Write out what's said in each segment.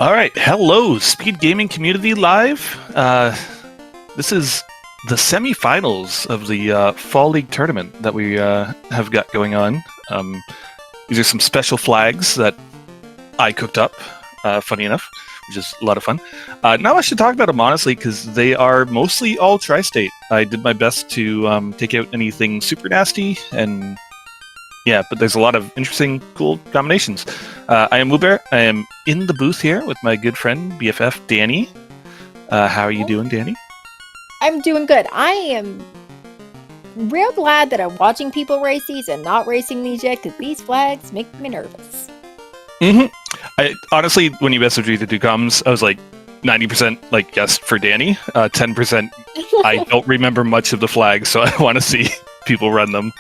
All right, hello, Speed Gaming Community Live. This is the semifinals of the Fall League tournament that we have got going on. These are some special flags that I cooked up, funny enough, which is a lot of fun. Now I should talk about them honestly, because they are mostly all tri-state. I did my best to take out anything super nasty, and yeah, but there's a lot of interesting, cool combinations. I am Woobear. I am in the booth here with my good friend, BFF Danny. How are you doing, Danny? I'm doing good. I am real glad that I'm watching people race these and not racing these yet, because these flags make me nervous. I honestly, when you messaged me to do comms, I was like 90% like yes for Danny, 10% I don't remember much of the flags, so I want to see people run them.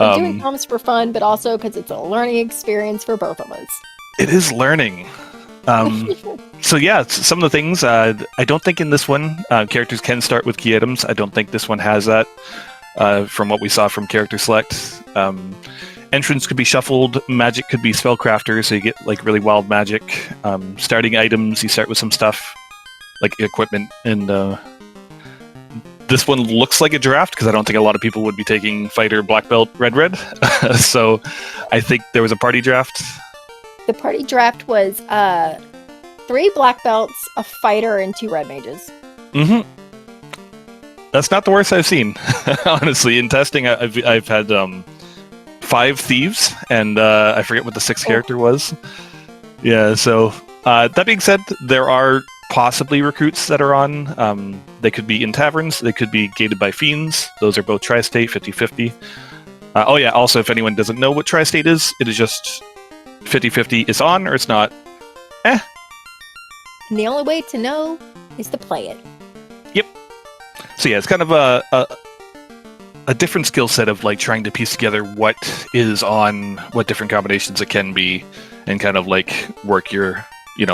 I'm doing comms for fun, but also because it's a learning experience for both of us. It is learning. So yeah, some of the things, I don't think in this one, characters can start with key items. I don't think this one has that, from what we saw from character select. Entrance could be shuffled, magic could be spellcrafter, so you get like really wild magic. Starting items, you start with some stuff, like equipment, and this one looks like a draft, because I don't think a lot of people would be taking fighter, black belt, red. So I think there was a party draft. The party draft was 3 black belts, a fighter, and 2 red mages. That's not the worst I've seen. Honestly, in testing, I've had 5 thieves, and I forget what the 6th character was. Yeah, so that being said, there are possibly recruits that are on. They could be in taverns, they could be gated by fiends. Those are both tri-state, 50-50. Oh yeah, also if anyone doesn't know what tri-state is, it is just 50-50 is on or it's not. And the only way to know is to play it. Yep. So yeah, it's kind of a different skill set of like trying to piece together what is on, what different combinations it can be, and kind of like work your,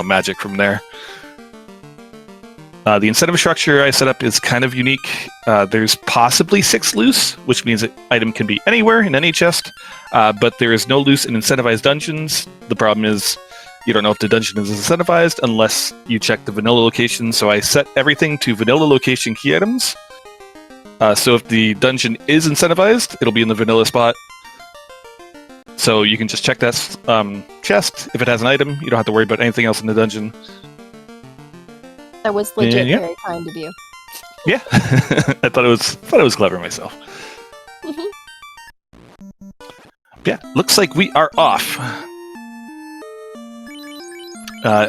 magic from there. The incentive structure I set up is kind of unique. There's possibly 6 loose, which means that item can be anywhere in any chest, but there is no loose in incentivized dungeons. The problem is you don't know if the dungeon is incentivized unless you check the vanilla location, so I set everything to vanilla location key items. So if the dungeon is incentivized, it'll be in the vanilla spot. So you can just check that chest. If it has an item, you don't have to worry about anything else in the dungeon. That was legit very kind of you. Yeah, I thought it was clever myself. Yeah, looks like we are off.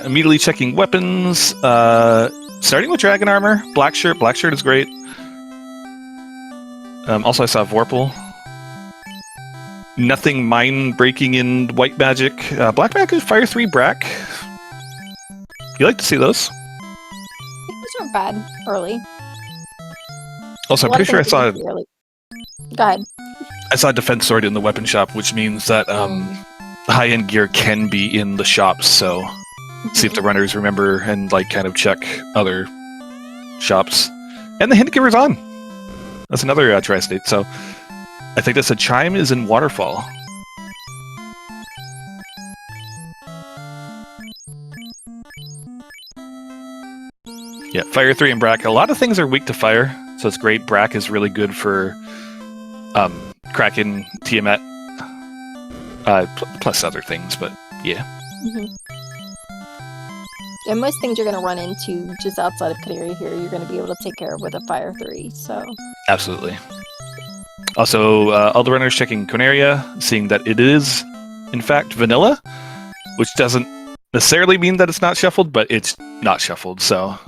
Immediately checking weapons. Starting with dragon armor, black shirt. Black shirt is great. Also, I saw Vorpal. Nothing mind breaking in white magic. Black magic, fire 3 Brack. You like to see those? Those aren't bad early. Also, I'm pretty sure I saw. Go ahead. I saw a defense sword in the weapon shop, which means that high-end gear can be in the shops. So, see if the runners remember and like kind of check other shops. And the hint giver's on. That's another tri-state. So, I think that's a chime is in Waterfall. Yeah, fire 3 and Brack. A lot of things are weak to fire, so it's great. Brack is really good for Kraken, Tiamat, plus other things, but yeah. Yeah, most things you're going to run into just outside of Canary here, you're going to be able to take care of with a fire 3, so... Absolutely. Also, all the runners checking Conaria, seeing that it is, in fact, vanilla, which doesn't necessarily mean that it's not shuffled, but it's not shuffled, so...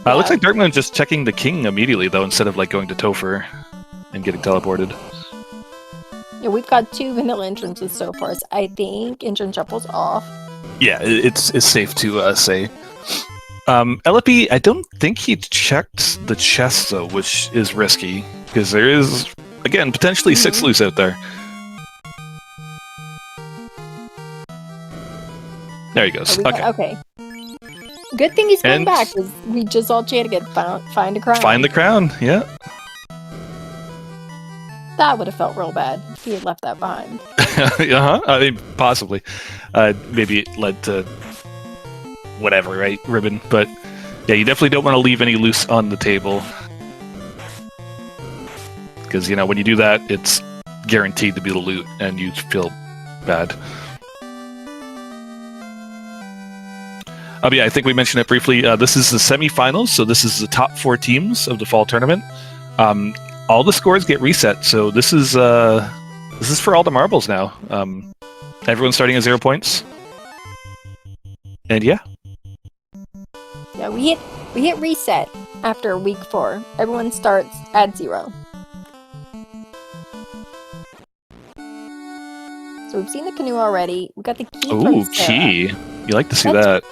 Looks like Darkmoon just checking the king immediately, though, instead of like going to Topher and getting teleported. Yeah, we've got 2 vanilla entrances so far, so I think entrance shuffle's off. Yeah, it's safe to say. LFP, I don't think he checked the chest, though, which is risky, because there is, again, potentially 6 loose out there. There he goes. Okay. Good thing he's coming back, because we just all chanted again, find a crown. Find the crown, yeah. That would have felt real bad if he had left that behind. Uh-huh. I mean, possibly. Maybe it led to whatever, right? Ribbon. But yeah, you definitely don't want to leave any loose on the table. Because, when you do that, it's guaranteed to be the loot, and you feel bad. Yeah, I think we mentioned it briefly. This is the semifinals, so this is the top 4 teams of the fall tournament. All the scores get reset, so this is for all the marbles now. Everyone's starting at 0 points, and yeah. Yeah, we hit reset after week 4. Everyone starts at 0. So we've seen the canoe already. We got the key. Ooh, key! You like to see that?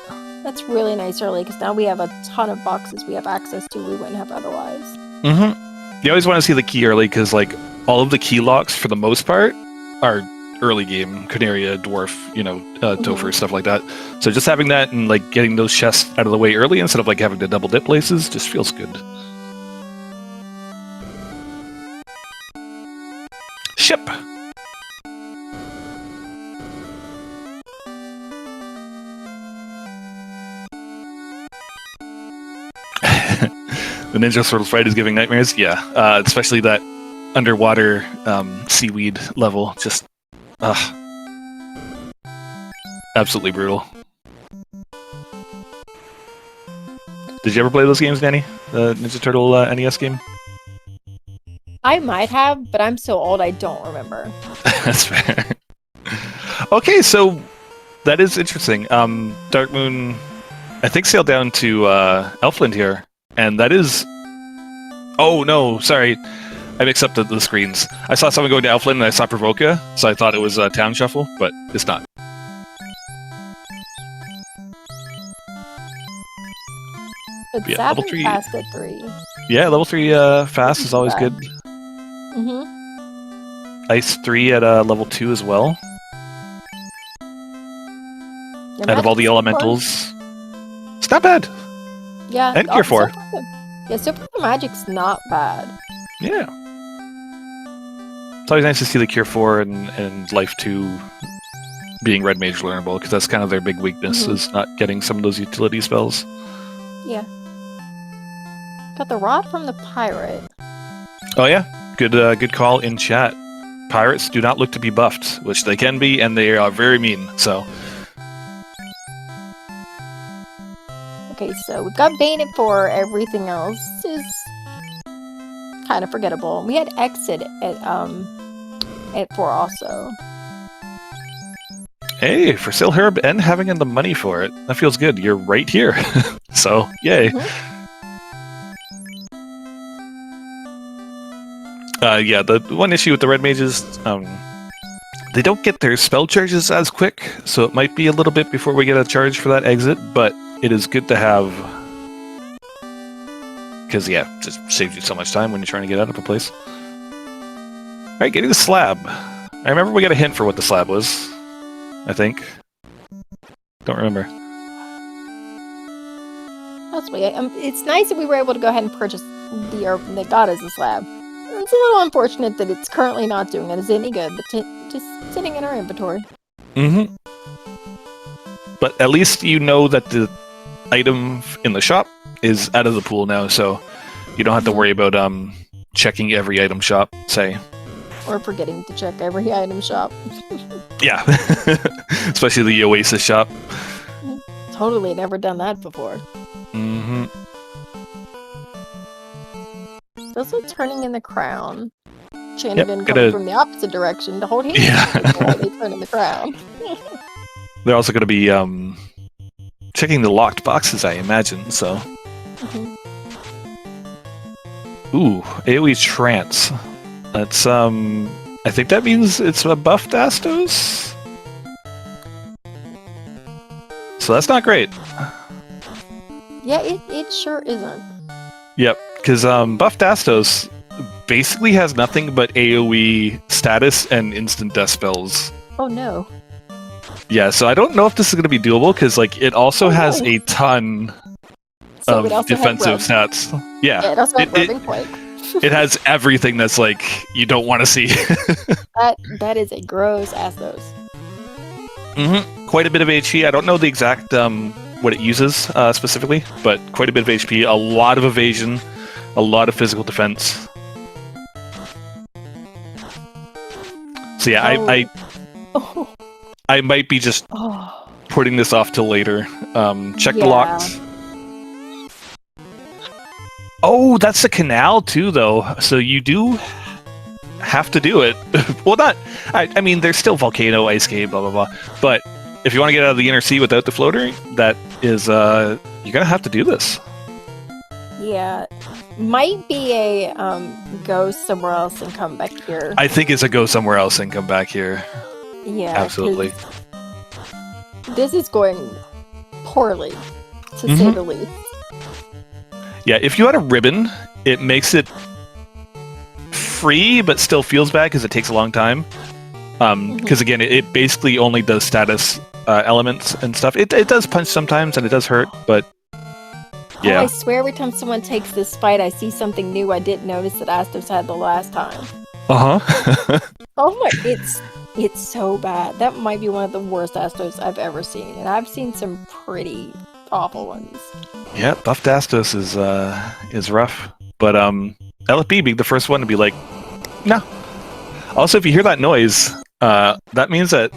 That's really nice early, because now we have a ton of boxes we have access to we wouldn't have otherwise. Mm-hmm. You always want to see the key early, because all of the key locks, for the most part, are early game. Canaria, Dwarf, Topher, stuff like that. So just having that and getting those chests out of the way early instead of having to double dip places just feels good. Ship! The ninja sword fight is giving nightmares. Yeah, especially that underwater seaweed level. Just, absolutely brutal. Did you ever play those games, Danny? The Ninja Turtle NES game? I might have, but I'm so old I don't remember. That's fair. Okay, so that is interesting. Dark Moon, I think, sailed down to Elfland here. And that is... Oh, no, sorry. I mixed up the screens. I saw someone going to Elfland and I saw Provoca, so I thought it was Town Shuffle, but it's not. But yeah, level 3 fast at 3. Yeah, level 3 fast is always good. Mm-hmm. Ice 3 at level 2 as well. Out of all the elementals. It's not bad. Yeah, and Gear 4. Super Magic's not bad. Yeah. It's always nice to see the Cure 4 and Life 2 being Red Mage learnable, because that's kind of their big weakness, is not getting some of those utility spells. Yeah. Got the Rod from the Pirate. Oh yeah, good call in chat. Pirates do not look to be buffed, which they can be, and they are very mean, so... Okay, so we've got Bane at 4. Everything else is kind of forgettable. We had Exit at 4 also. Hey, for Sail Herb and having the money for it, that feels good. You're right here, so yay. Yeah, the one issue with the Red Mages, they don't get their spell charges as quick, so it might be a little bit before we get a charge for that exit, but it is good to have, because, yeah, it just saves you so much time when you're trying to get out of a place. Alright, getting the slab. I remember we got a hint for what the slab was, I think. Don't remember. Possibly. It's nice that we were able to go ahead and purchase the herb that got us a slab. It's a little unfortunate that it's currently not doing it as any good, but just sitting in our inventory. Mm-hmm. But at least you know that the item in the shop is out of the pool now, so you don't have to worry about checking every item shop, say. Or forgetting to check every item shop. Yeah. Especially the Oasis shop. Totally never done that before. Mm-hmm. Also turning in the crown. Shanagan gotta... coming from the opposite direction to hold hands before they turn in the crown. They're also going to be checking the locked boxes, I imagine, so... Ooh, AoE Trance. That's, I think that means it's a buffed Astos? So that's not great. Yeah, it sure isn't. Yep, because buffed Astos basically has nothing but AoE status and instant death spells. Oh no. Yeah, so I don't know if this is going to be doable, because it also has a ton of defensive stats. Yeah, it also has Rubbing Quake. It has everything that's like you don't want to see. That is a gross Astos. Quite a bit of HP. I don't know the exact what it uses specifically, but quite a bit of HP, a lot of evasion, a lot of physical defense. So yeah, I might be just putting this off till later. Check the locks. Oh, that's the canal too, though. So you do have to do it. Well, not. I mean, there's still volcano, ice cave, blah blah blah. But if you want to get out of the inner sea without the floater, that is, you're gonna have to do this. Yeah, might be a go somewhere else and come back here. I think it's a go somewhere else and come back here. Yeah, absolutely. This is going poorly, to say the least. Yeah, if you had a ribbon, it makes it free, but still feels bad because it takes a long time. Because again, it basically only does status elements and stuff. It does punch sometimes, and it does hurt, but yeah. Oh, I swear every time someone takes this fight, I see something new I didn't notice that Astos had the last time. Oh my, it's so bad. That might be one of the worst Astos I've ever seen, and I've seen some pretty awful ones. Yeah, buffed Astos is rough, but LFB being the first one to be like, no. Also, if you hear that noise, that means that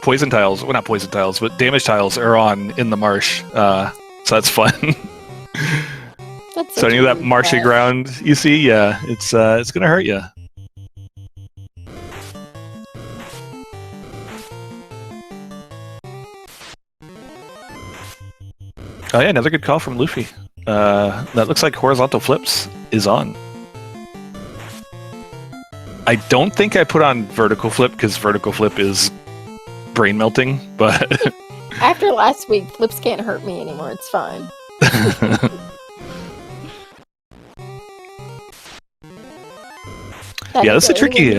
poison tiles, well, not poison tiles, but damage tiles are on in the marsh. So that's fun. So any of that marshy ground you see, yeah, it's gonna hurt you. Oh yeah, another good call from Luffy. That looks like horizontal flips is on. I don't think I put on vertical flip because vertical flip is brain melting, but after last week, flips can't hurt me anymore. It's fine. Yeah, that's a tricky.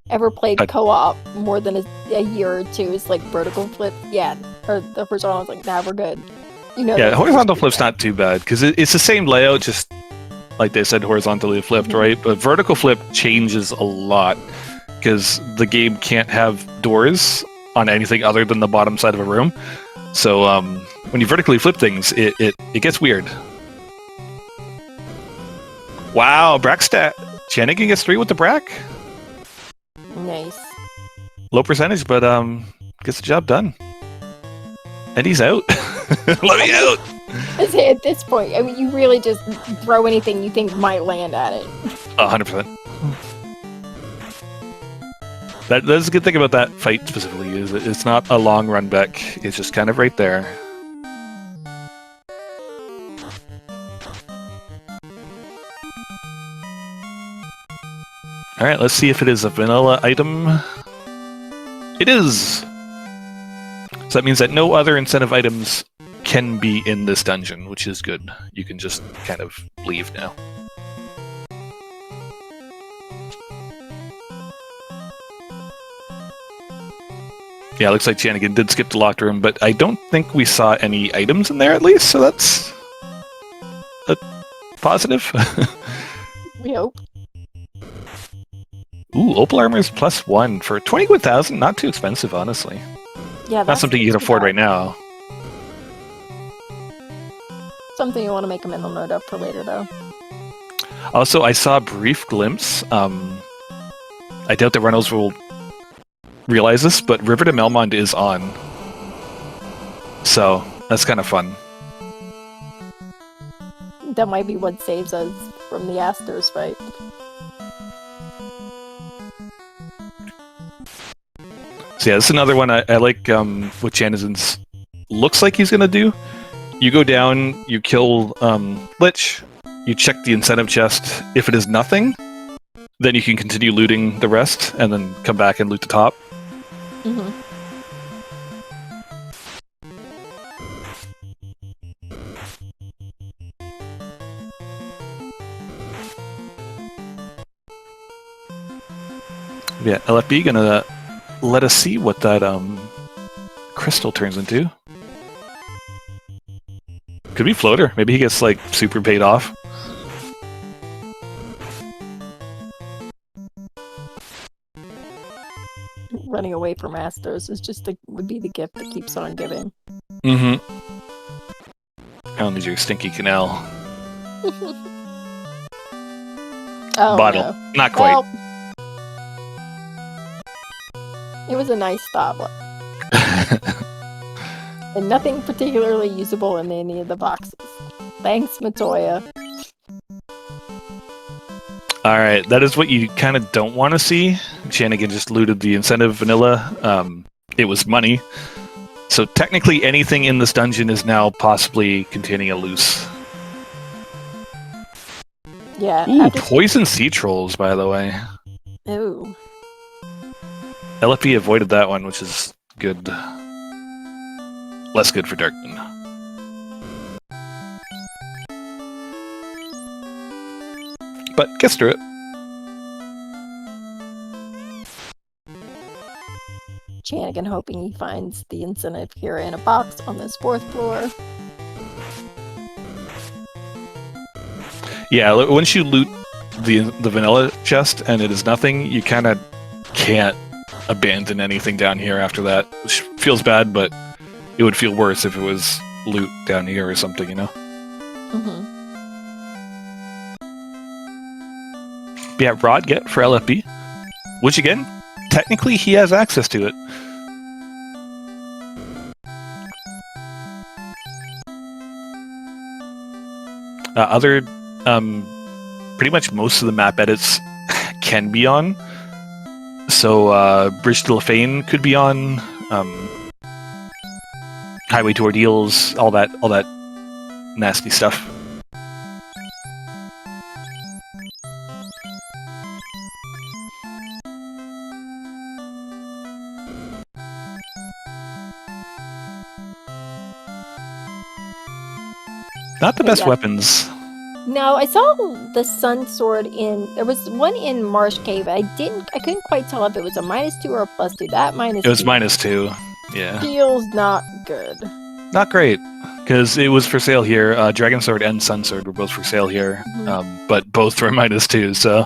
Ever played co-op more than a year or two? Is like vertical flip. Yeah, or the first one I was like, nah, we're good. You know. Yeah, horizontal flip's not too bad because it's the same layout, just like they said, horizontally flipped, right? But vertical flip changes a lot because the game can't have doors on anything other than the bottom side of a room. So when you vertically flip things, it gets weird. Wow, Brackstat. Chanigan gets 3 with the Brack. Nice. Low percentage, but gets the job done. And he's out. Let me out. At this point, I mean, you really just throw anything you think might land at it. 100%. That's a good thing about that fight specifically, is it's not a long run back. It's just kind of right there. Alright, let's see if it is a vanilla item. It is! So that means that no other incentive items can be in this dungeon, which is good. You can just kind of leave now. Yeah, looks like Chanigan did skip the locked room, but I don't think we saw any items in there at least, so that's a positive. We hope. Ooh, Opal Armor is +1 for 21,000. Not too expensive, honestly. Yeah, that's something you can afford right now. Something you want to make a mental note of for later, though. Also, I saw a brief glimpse. I doubt that Reynolds will realize this, but River to Melmond is on. So, that's kind of fun. That might be what saves us from the Astos fight. So yeah, this is another one I like what Chanigan's looks like he's going to do. You go down, you kill Lich, you check the incentive chest. If it is nothing, then you can continue looting the rest, and then come back and loot the top. Yeah, LFB gonna let us see what that crystal turns into. Could be floater. Maybe he gets like super paid off. running away from Astos. It's just would be the gift that keeps on giving. Mm-hmm. I'll need your stinky canal. Bottle. No. Not quite. Well, it was a nice stop. And nothing particularly usable in any of the boxes. Thanks, Matoya. Alright, that is what you kind of don't want to see. Shanigan just looted the incentive vanilla. It was money. So technically anything in this dungeon is now possibly containing a loose. Yeah. Ooh, poison sea trolls, by the way. Ooh. LFP avoided that one, which is good. Less good for Darkman. But gets through it. Shanigan hoping he finds the incentive here in a box on this 4th floor. Yeah, once you loot the vanilla chest and it is nothing, you kind of can't abandon anything down here after that, which feels bad, but it would feel worse if it was loot down here or something, you know? Mm-hmm. Yeah, Rod get for LFB, which again, technically he has access to it. Pretty much most of the map edits can be on. So, Bridge to Lefane could be on. Highway to Ordeals, all that nasty stuff. Not the best weapons. No, I saw the Sun Sword there was one in Marsh Cave. I couldn't quite tell if it was a -2 or a +2. That -2. It was -2. Yeah. Feels not good. Not great, because it was for sale here. Dragon Sword and Sun Sword were both for sale here, but both were -2. So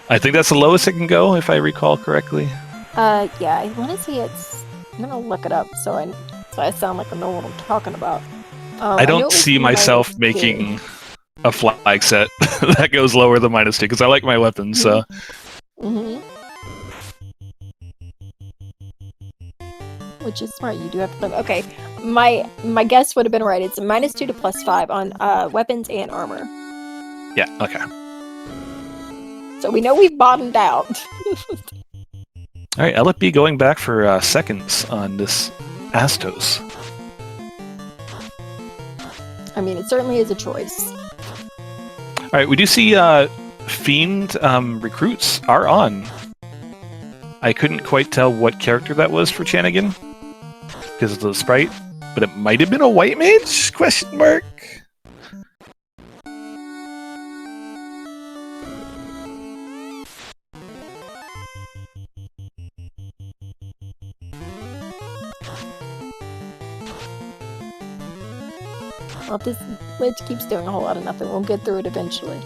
I think that's the lowest it can go, if I recall correctly. Yeah, I want to say I'm gonna look it up so I sound like I know what I'm talking about. I don't see myself making a flag set that goes lower than -2 because I like my weapons. So. Mm-hmm. Which is smart. You do have to. Okay, my guess would have been right. It's a -2 to +5 on weapons and armor. Yeah. Okay. So we know we've bottomed out. All right, LFB going back for seconds on this Astos. I mean, it certainly is a choice. All right, we do see Fiend recruits are on. I couldn't quite tell what character that was for Shanigan because of the sprite, but it might have been a white mage? Question mark. Well, if this lich keeps doing a whole lot of nothing, we'll get through it eventually.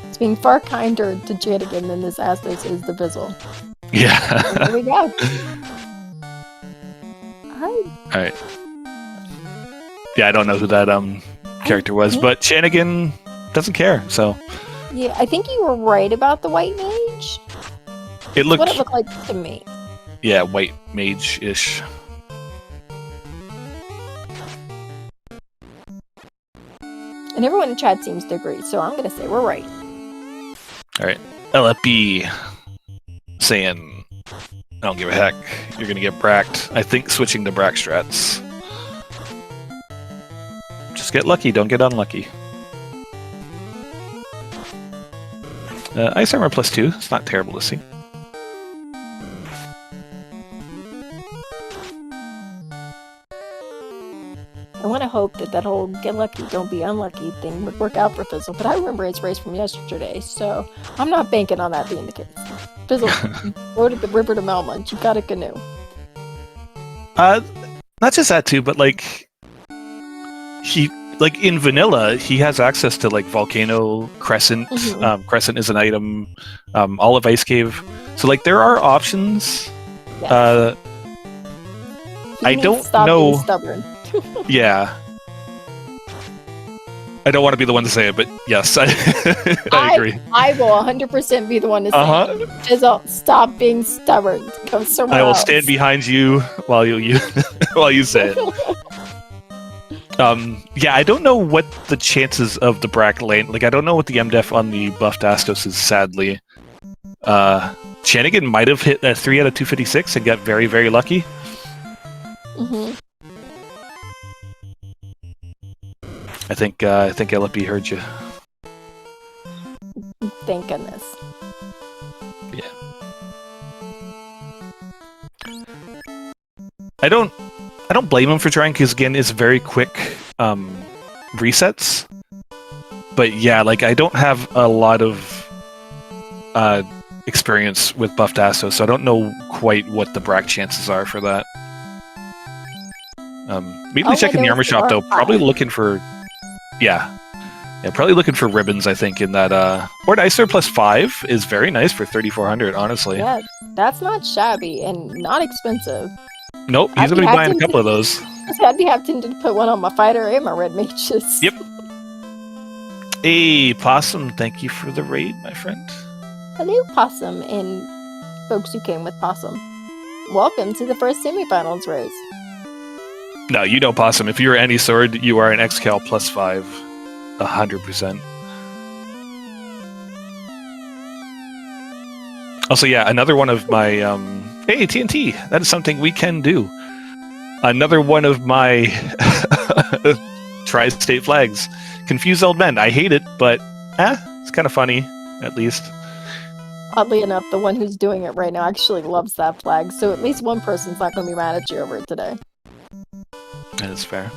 It's being far kinder to Shanigan than this Astos is the Bizzle. Yeah. There we go. Alright. Yeah, I don't know who that character was, but Shanigan doesn't care, so. Yeah, I think you were right about the white mage. It looked. What it looked like to me. Yeah, white mage-ish. And everyone in chat seems to agree, so I'm gonna say we're right. Alright. LFB saying, I don't give a heck, you're gonna get bracked. I think switching to brack strats. Just get lucky, don't get unlucky. Ice armor +2, it's not terrible to see. I want to hope that whole get lucky, don't be unlucky thing would work out for Fizzle, but I remember his race from yesterday, so I'm not banking on that being the case. Fizzle, go to the river to Melmont, you got a canoe. Not just that too, but like in vanilla, he has access to like Volcano, Crescent. Crescent is an item, Olive Ice Cave. So like there are options Yes. I don't stop know. being stubborn. Yeah. I don't want to be the one to say it, but yes, I agree. I will 100% be the one to say it. Jizzle, stop being stubborn. Go somewhere else. I will stand behind you while you while you say it. Yeah, I don't know what the chances of the Brack lane. Like, I don't know what the MDEF on the buffed Astos is, sadly. Shanigan might have hit a 3 out of 256 and got very, very lucky. Mm-hmm. I think LP heard you. Thank goodness. Yeah. I don't blame him for trying, because again, it's very quick resets. But yeah, like, I don't have a lot of experience with buffed Astos, so I don't know quite what the Brack chances are for that. Immediately checking the armor shop though, probably looking for probably looking for ribbons, I think, in that Or Dicer plus 5 is very nice for 3,400, honestly. Yeah, that's not shabby and not expensive. Nope, he's gonna be buying a couple of those. I'd be happy to put one on my fighter and my red mages. Yep. Hey, Possum, thank you for the raid, my friend. Hello, Possum, and folks who came with Possum. Welcome to the first semifinals race. No, you know Possum. If you're any sword, you are an XCal plus 5. 100%. Also, yeah, another one of my... Hey, TNT! That is something we can do. Another one of my tri-state flags. Confuse old men. I hate it, but it's kind of funny, at least. Oddly enough, the one who's doing it right now actually loves that flag, so at least one person's not going to be mad at you over it today. That is fair.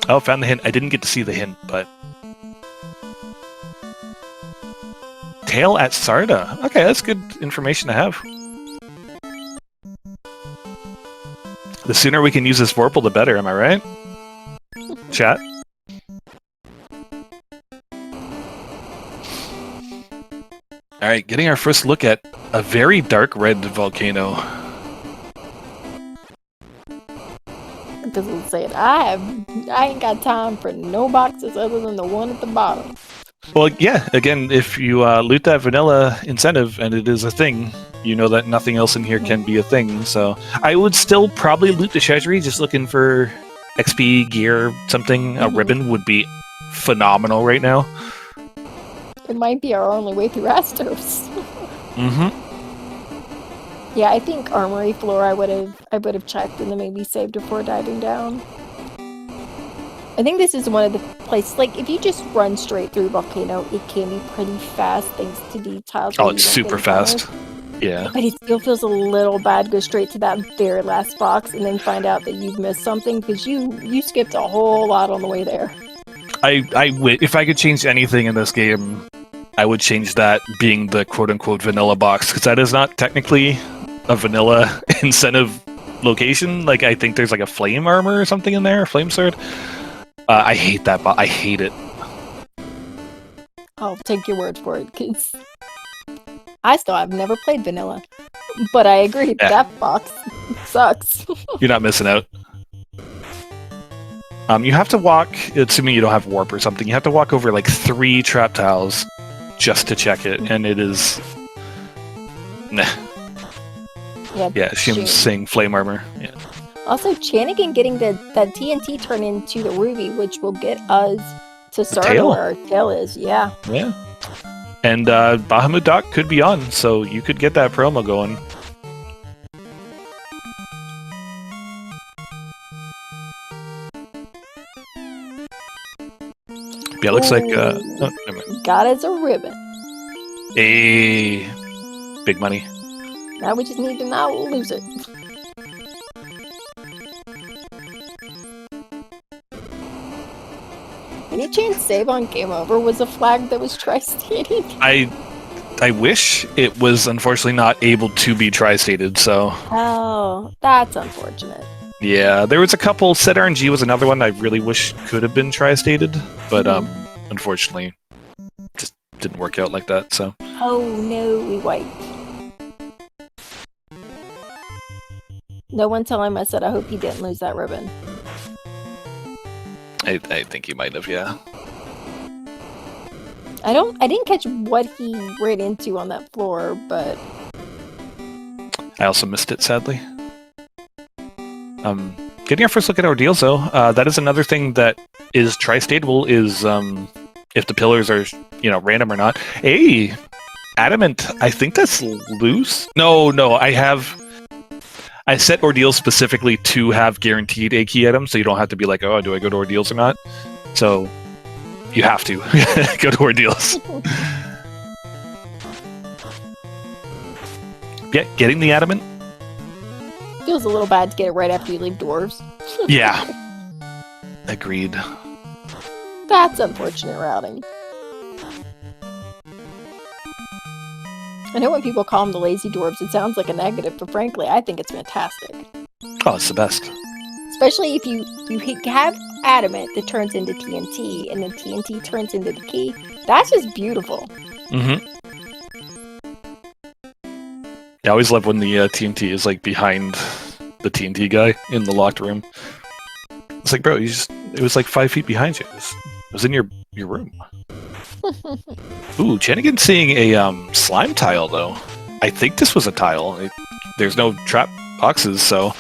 Oh, found the hint. I didn't get to see the hint, but... Tail at Sarda. Okay, that's good information to have. The sooner we can use this Vorpal, the better, am I right? Chat? Alright, getting our first look at a very dark red volcano. It doesn't say it. I ain't got time for no boxes other than the one at the bottom. Well, yeah, again, if you loot that vanilla incentive and it is a thing, you know that nothing else in here can be a thing, so... I would still probably loot the treasury, just looking for XP, gear, something. A ribbon would be phenomenal right now. It might be our only way through Astos. Yeah, I think Armory floor I would have checked and then maybe saved before diving down. I think this is one of the places, like, if you just run straight through Volcano, it can be pretty fast thanks to the tiles. Oh, it's super fast. Yeah. But it still feels a little bad to go straight to that very last box and then find out that you've missed something, because you skipped a whole lot on the way there. If I could change anything in this game, I would change that being the quote-unquote vanilla box, because that is not technically a vanilla incentive location. Like, I think there's like a flame armor or something in there, a flame sword. I hate that I hate it. I'll take your word for it, because I've never played vanilla. But I agree, that box sucks. You're not missing out. You have to walk, assuming you don't have warp or something, you have to walk over like 3 trap tiles just to check it, and it is... Nah. Yeah, Shim's saying flame armor. Yeah. Also, Chanigan getting that TNT turn into the Ruby, which will get us to start where our tail is. Yeah. Yeah. And Bahamut Doc could be on, so you could get that promo going. Yeah, it looks like... oh, never mind. Got us a ribbon. Hey, big money. Now we just need to not lose it. Any chance Save on Game Over was a flag that was tri-stated? I wish it was unfortunately not able to be tri-stated, so... Oh, that's unfortunate. Yeah, there was a couple. Set RNG was another one I really wish could have been tri-stated, but unfortunately just didn't work out like that, so... Oh no, we wiped. No one tell him I said I hope he didn't lose that ribbon. I think he might have, yeah. I didn't catch what he ran into on that floor, but I also missed it, sadly. Getting our first look at ordeals, though, that is another thing that is tri-stateable, is if the pillars are, random or not. Hey, adamant, I think that's loose. No, I set ordeals specifically to have guaranteed a key item, so you don't have to be like, oh, do I go to ordeals or not? So you have to go to ordeals. Yeah, getting the adamant. Feels a little bad to get it right after you leave dwarves. Yeah. Agreed. That's unfortunate routing. I know when people call them the lazy dwarves, it sounds like a negative, but frankly, I think it's fantastic. Oh, it's the best. Especially if you have adamant that turns into TNT, and then TNT turns into the key. That's just beautiful. Mm-hmm. I always love when the TNT is like behind the TNT guy in the locked room. It's like, bro, it was like 5 feet behind you. It was in your room. Ooh, Jenigan's seeing a slime tile, though. I think this was a tile. There's no trap boxes, so...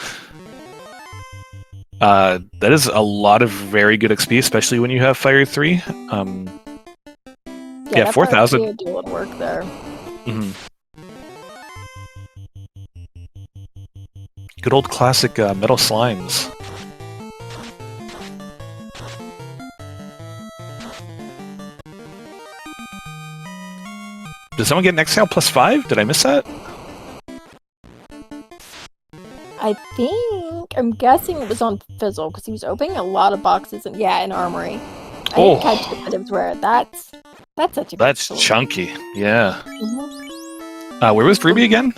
that is a lot of very good XP, especially when you have Fire 3. Yeah, 4,000. Do a little work there. Mm-hmm. Good old classic metal slimes. Did someone get an exhale +5? Did I miss that? I'm guessing it was on Fizzle, because he was opening a lot of boxes, and in Armory. I didn't catch it, but it was rare. That's such a That's good chunky, yeah. Mm-hmm. Where was Ruby again?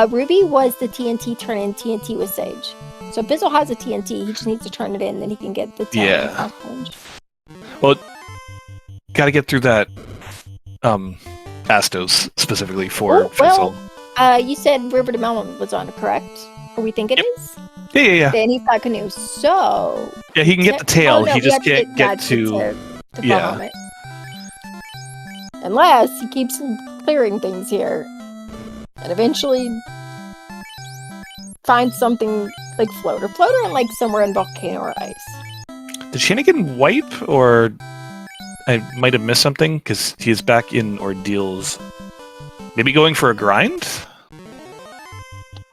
Ruby was the TNT turn in, TNT was Sage. So Fizzle has a TNT, he just needs to turn it in, then he can get the tail range. Well, gotta get through that Astos specifically for Fizzle. You said River to Melon was on, correct? Or we think it is? Yeah. Then he's got Canoe, so... Yeah, he can get the tail, he just can't get to it. Unless he keeps clearing things here. And eventually find something like Floater and like somewhere in Volcano or Ice. Did Shanigan wipe, or I might have missed something because he's back in ordeals? Maybe going for a grind?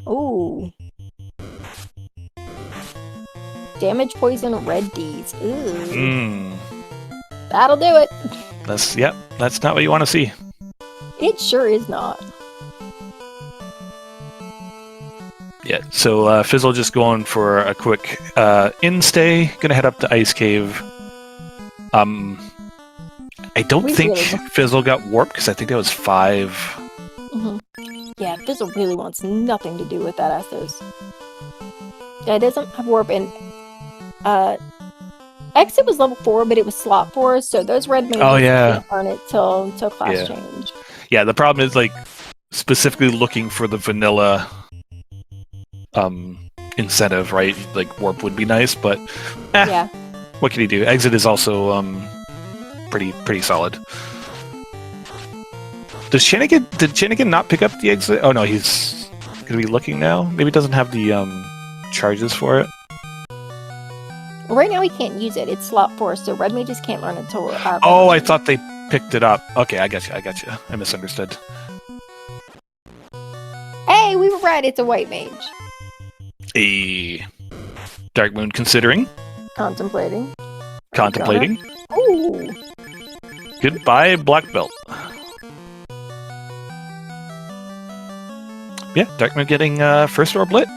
Ooh. Damage, poison, red D's. Ooh. That'll do it. That's not what you want to see. It sure is not. Yeah, so Fizzle just going for a quick in-stay. Gonna head up to Ice Cave. I don't think Fizzle got warped, because I think that was 5. Mm-hmm. Yeah, Fizzle really wants nothing to do with that Astos. Yeah, it doesn't have warp, and Exit was level 4, but it was slot 4, so those red mages can't earn it till class change. Yeah, the problem is, like, specifically looking for the vanilla incentive, right? Like, warp would be nice, but what can he do? Exit is also pretty solid. Did Shanigan not pick up the exit? Oh no, he's gonna be looking now. Maybe he doesn't have the charges for it. Well, right now he can't use it. It's slot 4, so red mages can't learn until I thought they picked it up. Okay, I got you. I misunderstood. Hey, we were right. It's a white mage. A Dark Moon considering. Contemplating. Ooh. Goodbye, Black Belt. Yeah, Dark Moon getting first orb lit.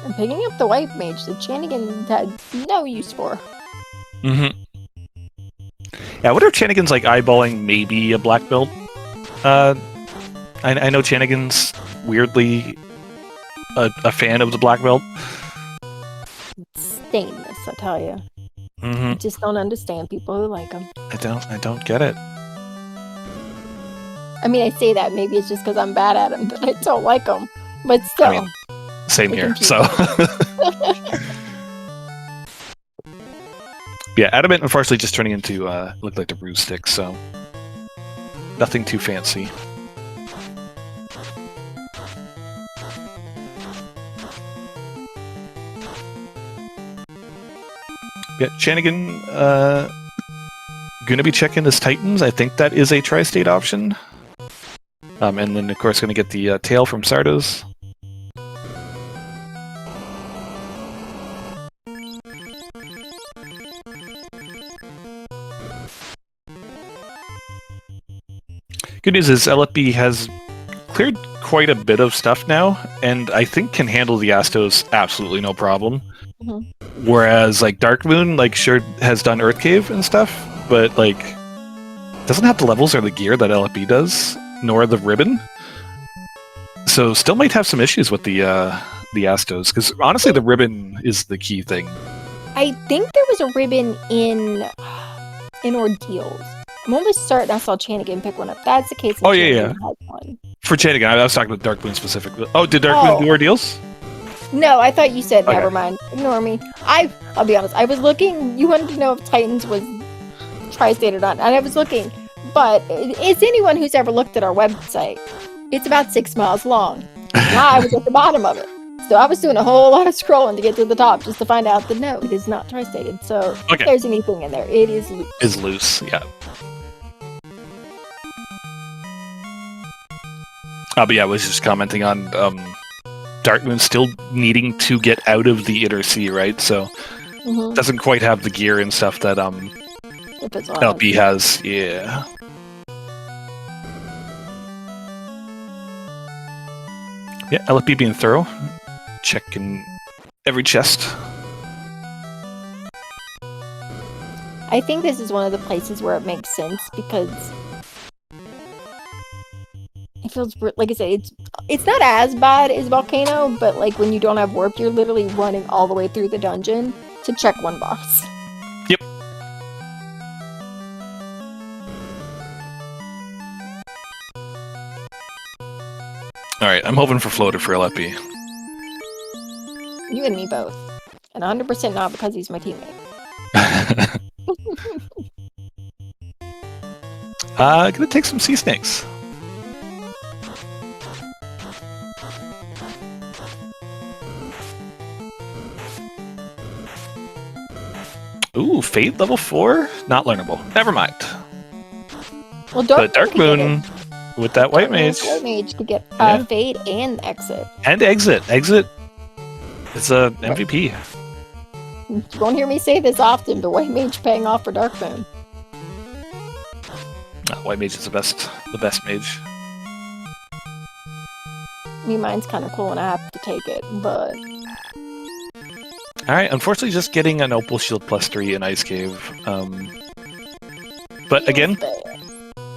And picking up the white mage that Shanigan had no use for. Mm-hmm. Yeah, I wonder if Shanigan's like eyeballing maybe a black belt. I know Shanigan's weirdly a fan of the black belt. It's stainless, I tell you. Mm-hmm. I just don't understand people who like them. I don't get it. I mean, I say that maybe it's just because I'm bad at them, but I don't like them. But still, I mean, same here. So, yeah, adamant unfortunately just turning into look like the brew stick. So, nothing too fancy. Yeah, Shanigan gonna be checking this Titans. I think that is a tri-state option. And then, of course, gonna get the tail from Sardos. Good news is LFB has cleared quite a bit of stuff now, and I think can handle the Astos absolutely no problem. Mm-hmm. Whereas, like, Dark Moon, like, sure has done Earth Cave and stuff, but, like, doesn't have the levels or the gear that LFB does, nor the ribbon. So still might have some issues with the Astos, because honestly the ribbon is the key thing. I think there was a ribbon in Ordeals. I'm almost certain I saw Chanigan pick one up. That's the case. Oh, yeah. For Chanigan, I was talking about Dark Moon specifically. Oh, did Dark Moon do Ordeals? No, I thought you said, never mind. Ignore me. I'll be honest, I was looking, you wanted to know if Titans was tri-state or not, and I was looking, but it's anyone who's ever looked at our website. It's about 6 miles long. I was at the bottom of it. So I was doing a whole lot of scrolling to get to the top just to find out that no, it is not tri-stated. So if there's anything in there, it is loose. It's loose, yeah. But yeah, I was just commenting on Dark Moon still needing to get out of the Inner Sea, right? So doesn't quite have the gear and stuff that LP has. Yeah. Yeah, LFB being thorough, checking every chest. I think this is one of the places where it makes sense because it feels, like I said, it's not as bad as Volcano, but like when you don't have warp, you're literally running all the way through the dungeon to check one boss. Yep. Alright, I'm hoping for floater for LFB. You and me both. And 100% not because he's my teammate. Gonna take some sea snakes. Ooh, Fate level 4? Not learnable. Never mind. Well, Dark Moon with that White Mage. White Mage could get Fate and Exit. And Exit. Exit is a MVP. You won't hear me say this often, but White Mage paying off for Dark Moon. White Mage is the best mage. I mean, mine's kind of cool and I have to take it, but... Alright, unfortunately just getting an Opal Shield +3 in Ice Cave. But again,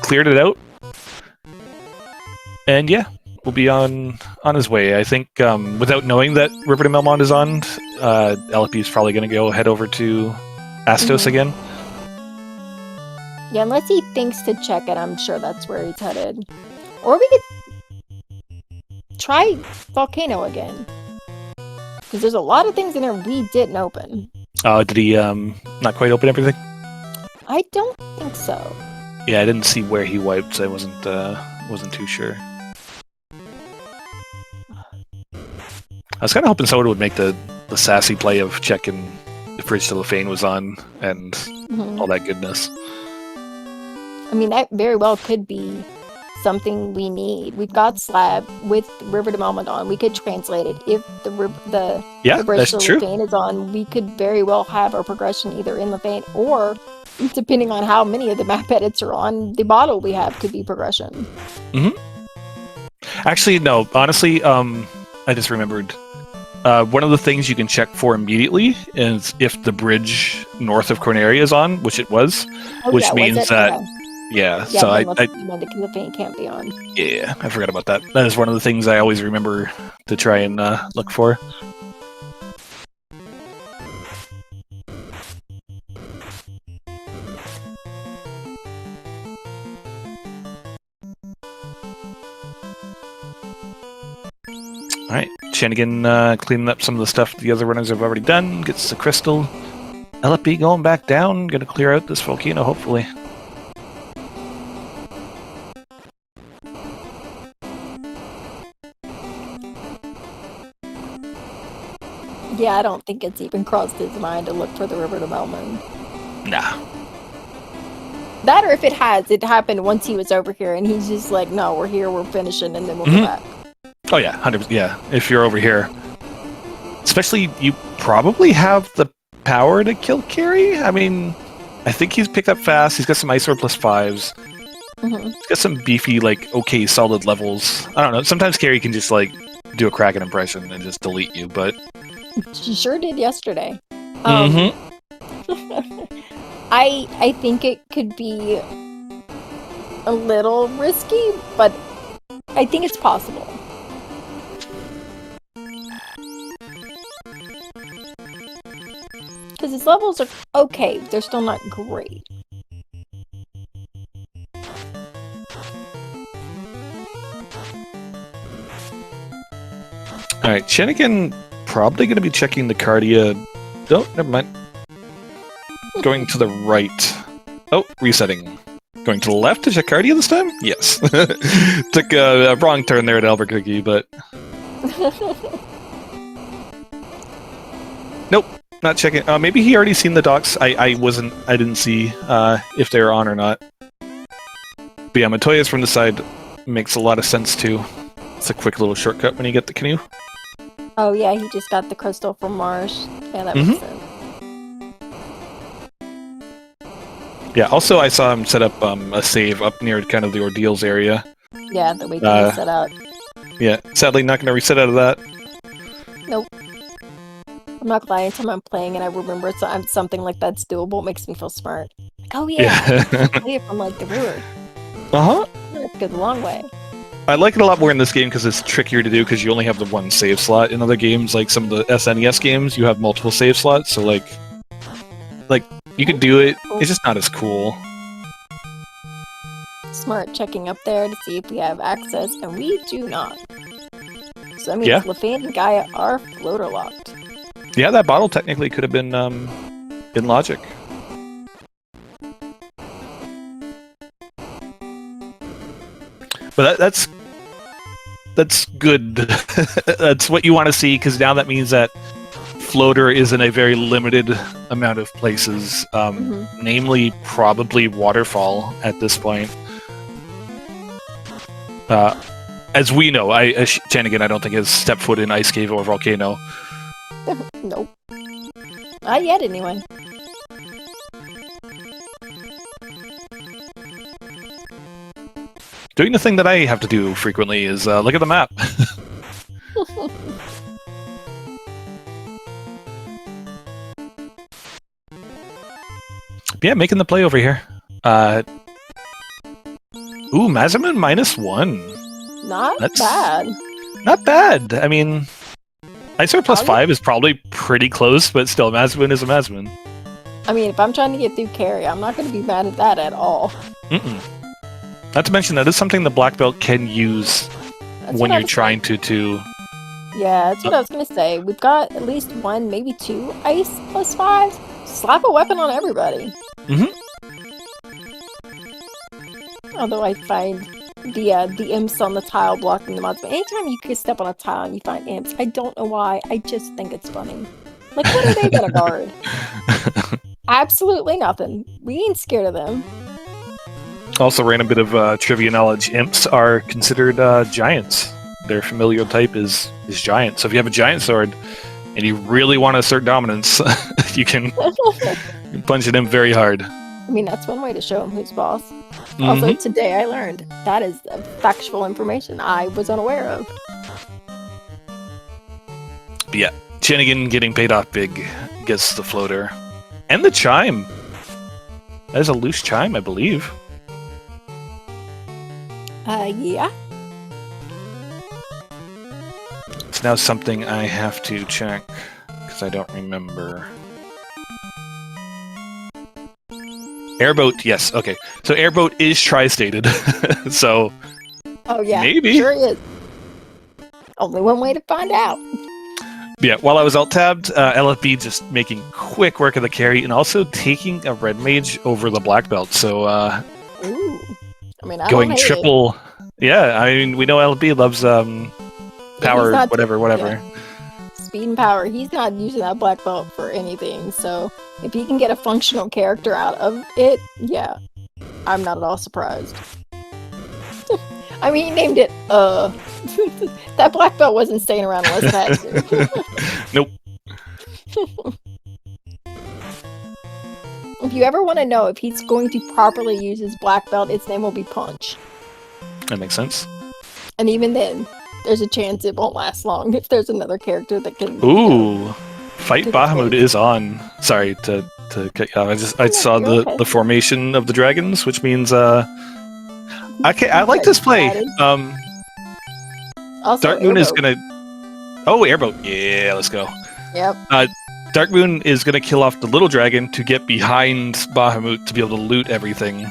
cleared it out. And yeah, we'll be on his way. I think without knowing that Rupert and Melmond is on, LP is probably going to head over to Astos again. Yeah, unless he thinks to check it, I'm sure that's where he's headed. Or we could try Volcano again. Because there's a lot of things in there we didn't open. Did he not quite open everything? I don't think so. Yeah, I didn't see where he wiped, so I wasn't too sure. I was kind of hoping someone would make the sassy play of checking if Bridge to Lefane was on and all that goodness. I mean, that very well could be something we need. We've got Slab with River to Melmond on. We could translate it. If the Bridge to Lefane is on, we could very well have our progression either in Lefane or, depending on how many of the map edits are on, the bottle we have could be progression. Actually, no. Honestly, I just remembered. One of the things you can check for immediately is if the bridge north of Corneria is on, which it was, which means that... Yeah, so Lefane can't be on. Yeah, I forgot about that. That is one of the things I always remember to try and look for. Alright, Shanigan cleaning up some of the stuff the other runners have already done, gets the crystal. LFB going back down, gonna clear out this volcano, hopefully. Yeah, I don't think it's even crossed his mind to look for the river to Melman. Nah. That or if it has, it happened once he was over here and he's just like, no, we're here, we're finishing, and then we'll go back. Oh yeah, 100%. Yeah, if you're over here. Especially, you probably have the power to kill Carrie. I mean, I think he's picked up fast. He's got some Ice Sword +5s. He's got some beefy, like, okay, solid levels. I don't know. Sometimes Carrie can just, like, do a Kraken impression and just delete you, but... She sure did yesterday. I think it could be a little risky, but I think it's possible. Because his levels are okay, they're still not great. Alright, Shanigan probably going to be checking the Cardia... Oh, never mind. Going to the right. Oh, resetting. Going to the left to check Cardia this time? Yes. Took a wrong turn there at Albuquerque, but... Nope, not checking. Maybe he already seen the docks. I didn't see if they were on or not. But yeah, Montoya's from the side makes a lot of sense too. It's a quick little shortcut when you get the canoe. Oh yeah, he just got the crystal from Marsh. Yeah, that makes sense. Yeah, also I saw him set up a save up near kind of the Ordeals area. Yeah, that we can set out. Yeah, sadly not going to reset out of that. Nope. I'm not glad anytime I'm playing and I remember something like that's doable, it makes me feel smart. Like, oh yeah, I can play it from like the river. Uh-huh. It goes a long way. I like it a lot more in this game because it's trickier to do because you only have the one save slot. In other games, like some of the SNES games, you have multiple save slots, so like you could do it, it's just not as cool. Smart checking up there to see if we have access, and we do not. So that means Lefan and Gaia are floater locked. Yeah, that bottle technically could have been in Logic. But that's good. That's what you want to see, because now that means that floater is in a very limited amount of places, namely probably Waterfall at this point. As we know, Shanigan I don't think has stepped foot in Ice Cave or Volcano. Nope. Not yet, anyway. Doing the thing that I have to do frequently is look at the map. Yeah, making the play over here. Ooh, Mazaman -1. That's bad. Not bad. I mean, ISR +5 is probably pretty close, but still, Mazaman is a Mazaman. I mean, if I'm trying to get through carry, I'm not going to be mad at that at all. Not to mention, that is something the Black Belt can use when you're trying to... Yeah, that's what I was going to say. We've got at least one, maybe two ice +5s. Slap a weapon on everybody. Although I find the imps on the tile blocking the mods. But anytime you can step on a tile and you find imps, I don't know why, I just think it's funny. Like, what are they gonna guard? Absolutely nothing. We ain't scared of them. Also, random bit of trivia knowledge. Imps are considered giants. Their familial type is giant. So if you have a giant sword and you really want to assert dominance, you can punch an imp very hard. I mean, that's one way to show him who's boss. Also, today I learned that is factual information I was unaware of. But yeah, Shanigan getting paid off big gets the floater. And the chime. That is a loose chime, I believe. Yeah. It's now something I have to check, because I don't remember. Airboat, yes, okay. So airboat is tri-stated, so Oh yeah, maybe. Sure is. Only one way to find out. Yeah, while I was alt-tabbed, LFB just making quick work of the carry and also taking a red mage over the black belt. So, ooh. I mean, I going don't hate triple. It. Yeah, I mean, we know LFB loves power, not whatever. Yeah. Speed and power. He's not using that black belt for anything. So if he can get a functional character out of it, yeah, I'm not at all surprised. I mean, he named it, that black belt wasn't staying around unless it had to. Nope. If you ever want to know if he's going to properly use his black belt, its name will be Punch. That makes sense. And even then, there's a chance it won't last long if there's another character that can... Ooh. Fight Bahamut is on. Sorry to cut you off. I saw the formation of the dragons, which means I like this play. Also, Dark Moon airboat. is gonna. Oh, airboat! Yeah, let's go. Yep. Dark Moon is gonna kill off the little dragon to get behind Bahamut to be able to loot everything.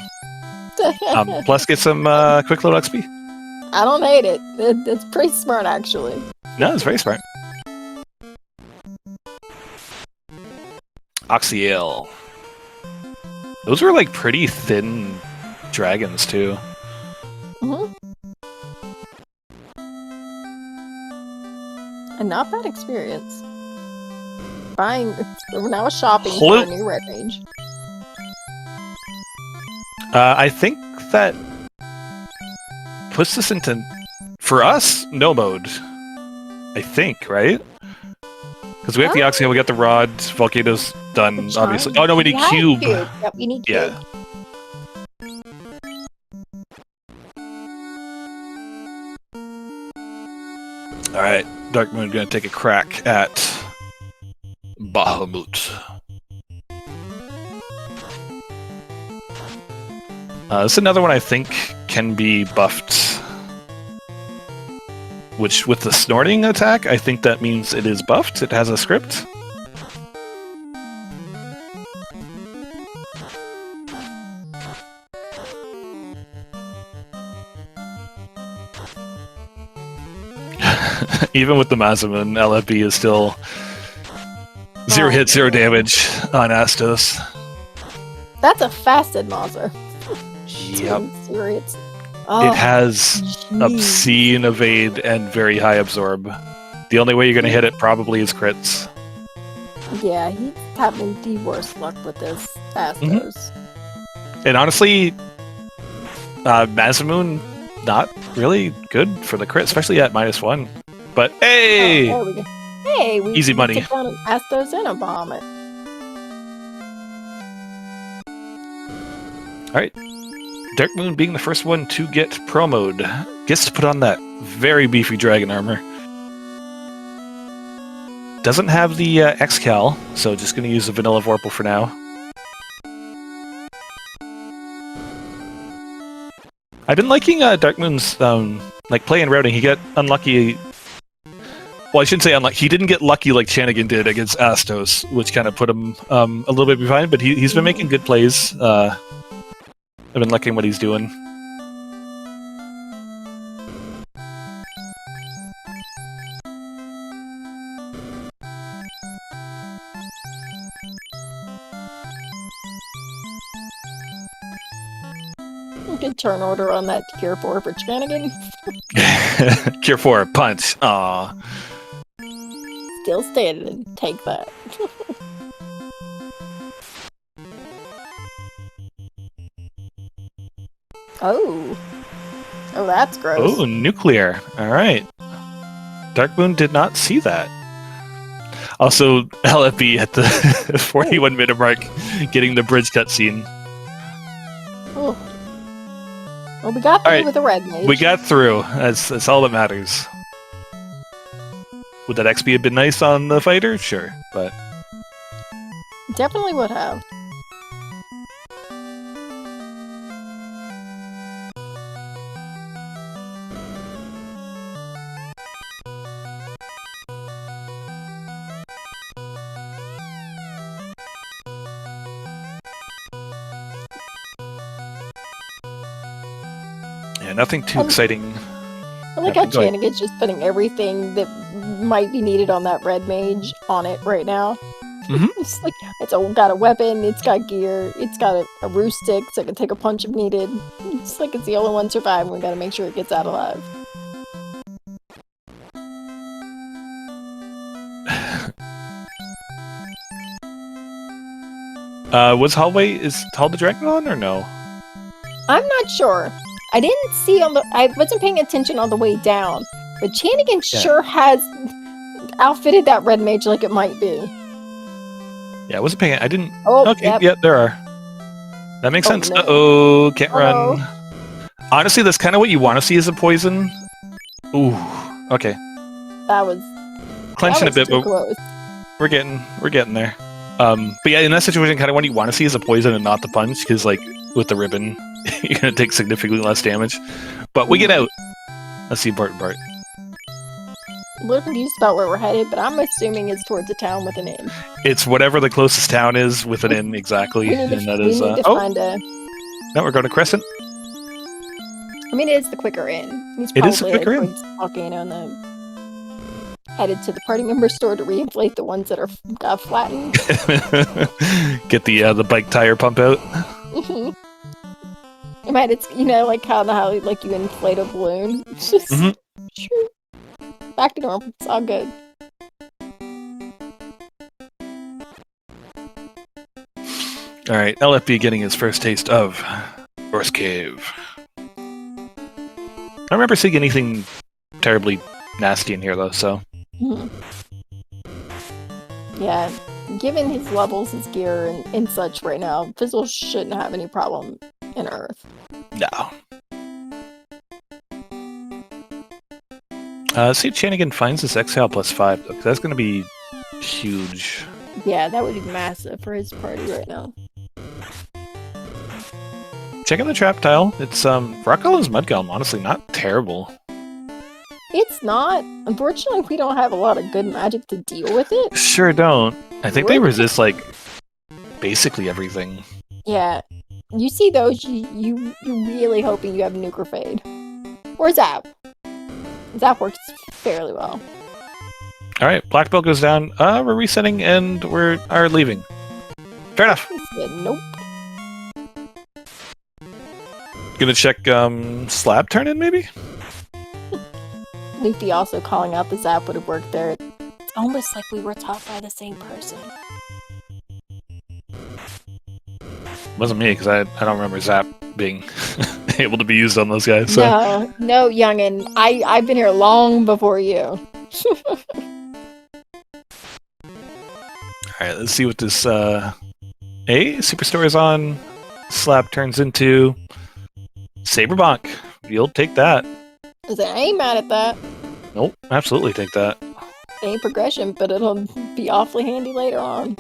Plus, get some quick load XP. I don't hate it. It's pretty smart, actually. No, it's very smart. Oxyale. Those were like pretty thin dragons too. A not bad experience. We're now shopping for a new red mage. I think that puts us into, for us, no mode. I think, right? Because we have the Oxyale, we got the rod, Volcano's done, obviously. Oh no, we need cube. Yep, we need cube. Yeah. Alright, Dark Moon gonna take a crack at Bahamut. This is another one I think can be buffed. Which, with the snorting attack, I think that means it is buffed. It has a script. Even with the Mazamun, LFB is still 0 hit, 0 damage on Astos. That's a fasted Mazer. Yep. It has obscene evade and very high absorb. The only way you're going to hit it probably is crits. Yeah, he's having the worst luck with this Astos. And honestly, Mazamun, not really good for the crit, especially at -1. But hey! Oh, there we go. Hey, we easy money. Took down an Astos and a Bahamut. Alright. Dark Moon being the first one to get Pro Mode. Gets to put on that very beefy dragon armor. Doesn't have the X-Cal, so just going to use the Vanilla Vorpal for now. I've been liking Dark Moon's like play and routing. He got unlucky. Well, I shouldn't say unlucky. He didn't get lucky like Chanigan did against Astos, which kind of put him a little bit behind. But he's been making good plays. I've been liking what he's doing. Good turn order on that Cure 4 for Chanigan. Cure 4, punch. Aww. Still standing. Take that. Oh, that's gross. Oh, nuclear. Alright. Dark Moon did not see that. Also, LFB at the 41 minute mark, getting the bridge cutscene. Oh. Well, we got through with the red mage. We got through. That's all that matters. Would that XP have been nice on the fighter? Sure, but... Definitely would have. Yeah, Yeah, nothing too exciting. I like how Chanigan's just putting everything that might be needed on that red mage on it right now. It's like it's got a weapon, it's got gear, it's got a roost stick, so it can take a punch if needed. It's like it's the only one surviving. We gotta make sure it gets out alive. Was Hallway Hall the Dragon on or no? I'm not sure. I didn't see I wasn't paying attention on the way down, but Chanigan sure has outfitted that red mage like it might be. Yeah, I wasn't paying. I didn't. Oh, okay, yeah, there are. That makes sense. No. Uh-oh, can't run. Honestly, that's kind of what you want to see as a poison. Ooh, okay. That was clenching a bit, but close. we're getting there. But yeah, in that situation, kind of what you want to see is a poison and not the punch, because like with the ribbon, you're gonna take significantly less damage. But we get out. That's the important part. A little confused about where we're headed, but I'm assuming it's towards a town with an inn. It's whatever the closest town is with an inn, exactly. We need to find a... No, we're going to Crescent. I mean, it is the quicker inn. It is the quicker inn. Volcano and then headed to the party member store to reinflate the ones that are flattened. Get the bike tire pump out. It's like how like you inflate a balloon. It's just back to normal. It's all good. All right, LFB getting his first taste of Horse Cave. I don't remember seeing anything terribly nasty in here though, so. Yeah, given his levels, his gear, and such right now, Fizzle shouldn't have any problem in Earth. No. See if Chanigan finds this Exhale +5, though, because that's going to be huge. Yeah, that would be massive for his party right now. Checking the trap tile. It's, Rock Golem's Mud Golem, honestly, not terrible. It's not. Unfortunately, we don't have a lot of good magic to deal with it. Sure don't. I think they resist, like, basically everything. Yeah. You see those, you're really hoping you have Nuker Fade. Or Zap. Zap works fairly well. Alright, Black Belt goes down. We're resetting and we are leaving. Fair enough. Nope. Gonna check Slab turn in, maybe? Luffy also calling out the Zap would have worked there. It's almost like we were taught by the same person. Wasn't me, because I don't remember Zap being able to be used on those guys. So. No, youngin'. I've been here long before you. Alright, let's see what this Superstore is on. Slab turns into Saberbonk. You'll take that. I ain't mad at that. Nope, absolutely take that. It ain't progression, but it'll be awfully handy later on.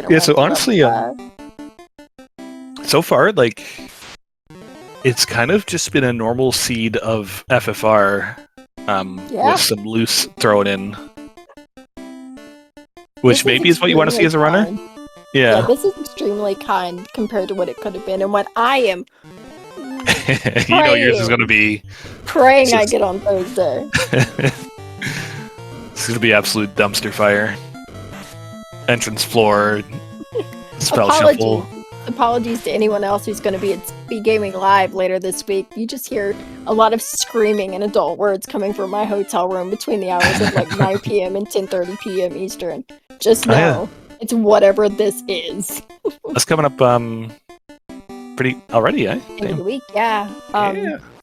Yeah, so honestly, so far, like, it's kind of just been a normal seed of FFR with some loose thrown in. Which maybe is what you want to see as a runner? Yeah, this is extremely kind compared to what it could have been, and what I am you know yours is going to be... Praying I get on Thursday. It's going to be absolute dumpster fire. Entrance floor, spell shuffle. Apologies to anyone else who's going to be at Speed Gaming Live later this week. You just hear a lot of screaming and adult words coming from my hotel room between the hours of like 9 p.m. and 10:30 p.m. Eastern. Just know it's whatever this is. That's coming up pretty already, eh? End of the week, yeah.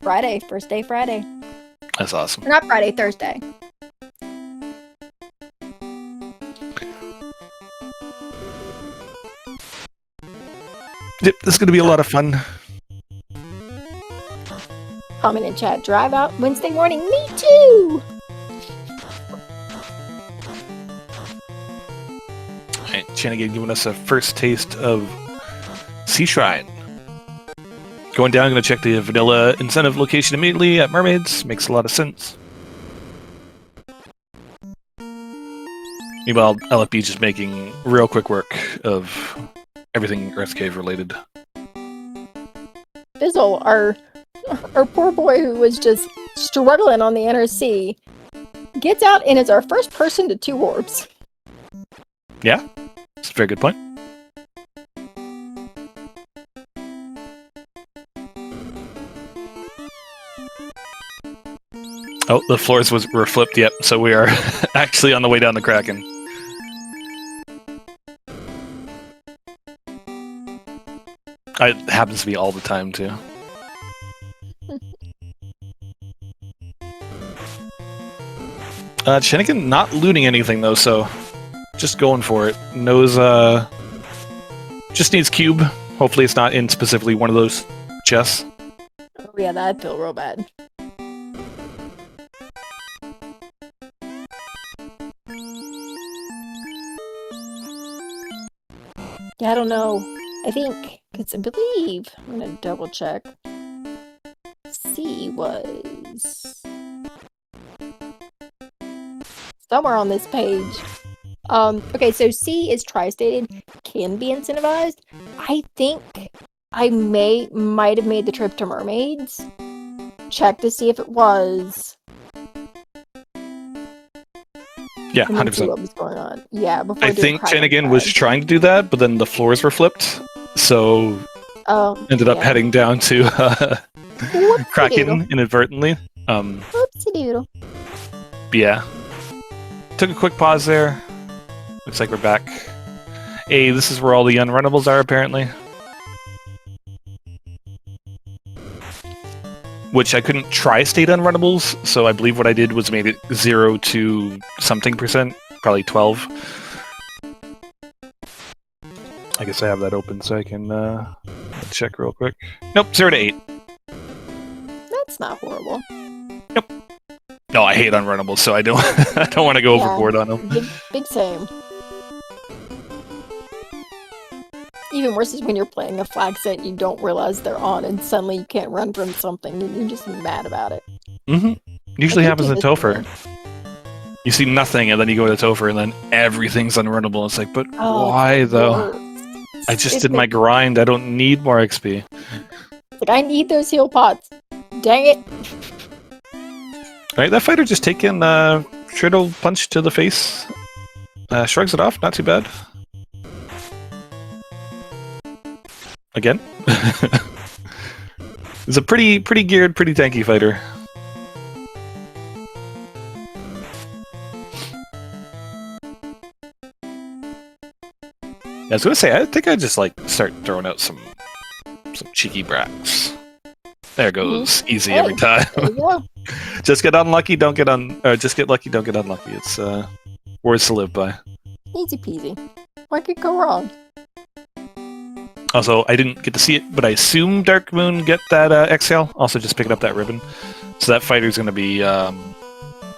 Friday, first day Friday. That's awesome. Not Friday, Thursday. Yep, this is going to be a lot of fun. Comment in chat, drive out Wednesday morning, me too! Alright, Chanigan giving us a first taste of Sea Shrine. Going down, I'm going to check the vanilla incentive location immediately at Mermaids. Makes a lot of sense. Meanwhile, LFB just making real quick work of everything Earth Cave related. Bizzle, our poor boy who was just struggling on the NRC, gets out and is our first person to 2 orbs. Yeah, that's a very good point. Oh, the floors were flipped, yep, so we are actually on the way down the Kraken. It happens to be all the time, too. Shennigan not looting anything, though, so just going for it. Knows, just needs cube. Hopefully it's not in specifically one of those chests. Oh yeah, that'd feel real bad. Yeah, I don't know. I think, because I believe, I'm gonna double check. C was somewhere on this page. Okay, so C is tri-stated, can be incentivized. I think I might have made the trip to Mermaids. Check to see if it was. Yeah, 100%. What was going on? Yeah, before I think Shennigan was trying to do that, but then the floors were flipped, so ended up heading down to Kraken inadvertently. Whoopsie doodle. Yeah. Took a quick pause there. Looks like we're back. Hey, this is where all the unrunnables are, apparently. Which I couldn't tri-state unrunnables, so I believe what I did was made it 0 to something %, probably 12. I guess I have that open so I can check real quick. Nope, 0 to 8. That's not horrible. Nope. No, I hate unrunnables, so I don't I don't want to go overboard on them. Big same. Even worse is when you're playing a flag set and you don't realize they're on and suddenly you can't run from something and you're just mad about it. Mm-hmm. Usually happens in Topher. You see nothing and then you go to Topher and then everything's unrunnable. It's like, but why though? I just did my grind. I don't need more XP. It's like, I need those heal pots. Dang it. Right, that fighter just taking Shriddle punch to the face. Shrugs it off, not too bad. Again. It's a pretty geared, pretty tanky fighter. I was gonna say, I think I'd just like start throwing out some cheeky bracks. There goes. Easy every time. Just get unlucky, don't get just get lucky, don't get unlucky. It's words to live by. Easy peasy. What could go wrong? Also, I didn't get to see it, but I assume Dark Moon get that exhale. Also, just picking up that ribbon. So that fighter's going to be... oh,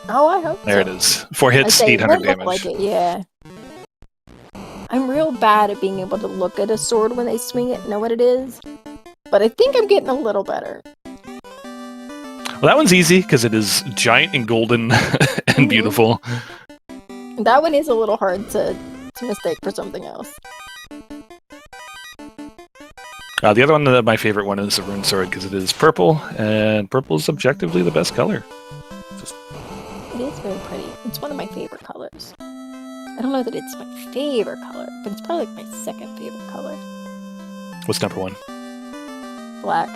I hope there so. It is. 4 hits, 800 damage. Like it, yeah. I'm real bad at being able to look at a sword when they swing it and know what it is. But I think I'm getting a little better. Well, that one's easy, because it is giant and golden and beautiful. That one is a little hard to mistake for something else. The other one, my favorite one, is the Rune Sword, because it is purple, and purple is objectively the best color. It is very pretty. It's one of my favorite colors. I don't know that it's my favorite color, but it's probably like my second favorite color. What's number 1? Black.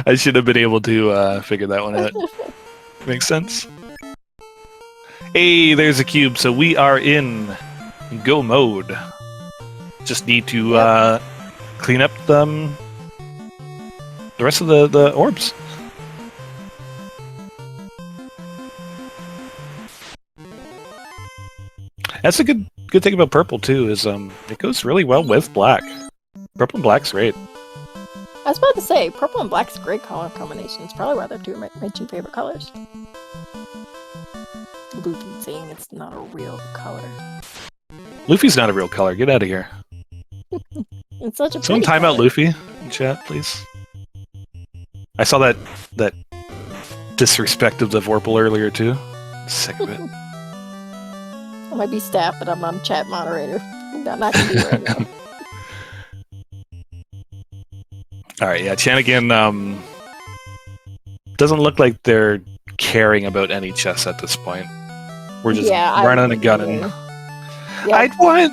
I should have been able to figure that one out. Makes sense. Hey, there's a cube, so we are in go mode. Just need to clean up the rest of the orbs. That's a good thing about purple too, is it goes really well with black. Purple and black's great. I was about to say, purple and black's a great color combination. It's probably why they're my 2 favorite colors. Luffy saying it's not a real color. Luffy's not a real color. Get out of here. It's such a Someone time out Luffy in chat, please. I saw that disrespect of the Vorpal earlier too. Sick of it. I might be staff, but I'm on chat moderator. I'm not gonna be right now. Alright, yeah, Chanigan doesn't look like they're caring about any chess at this point. We're just running and gunning. Yep. I'd want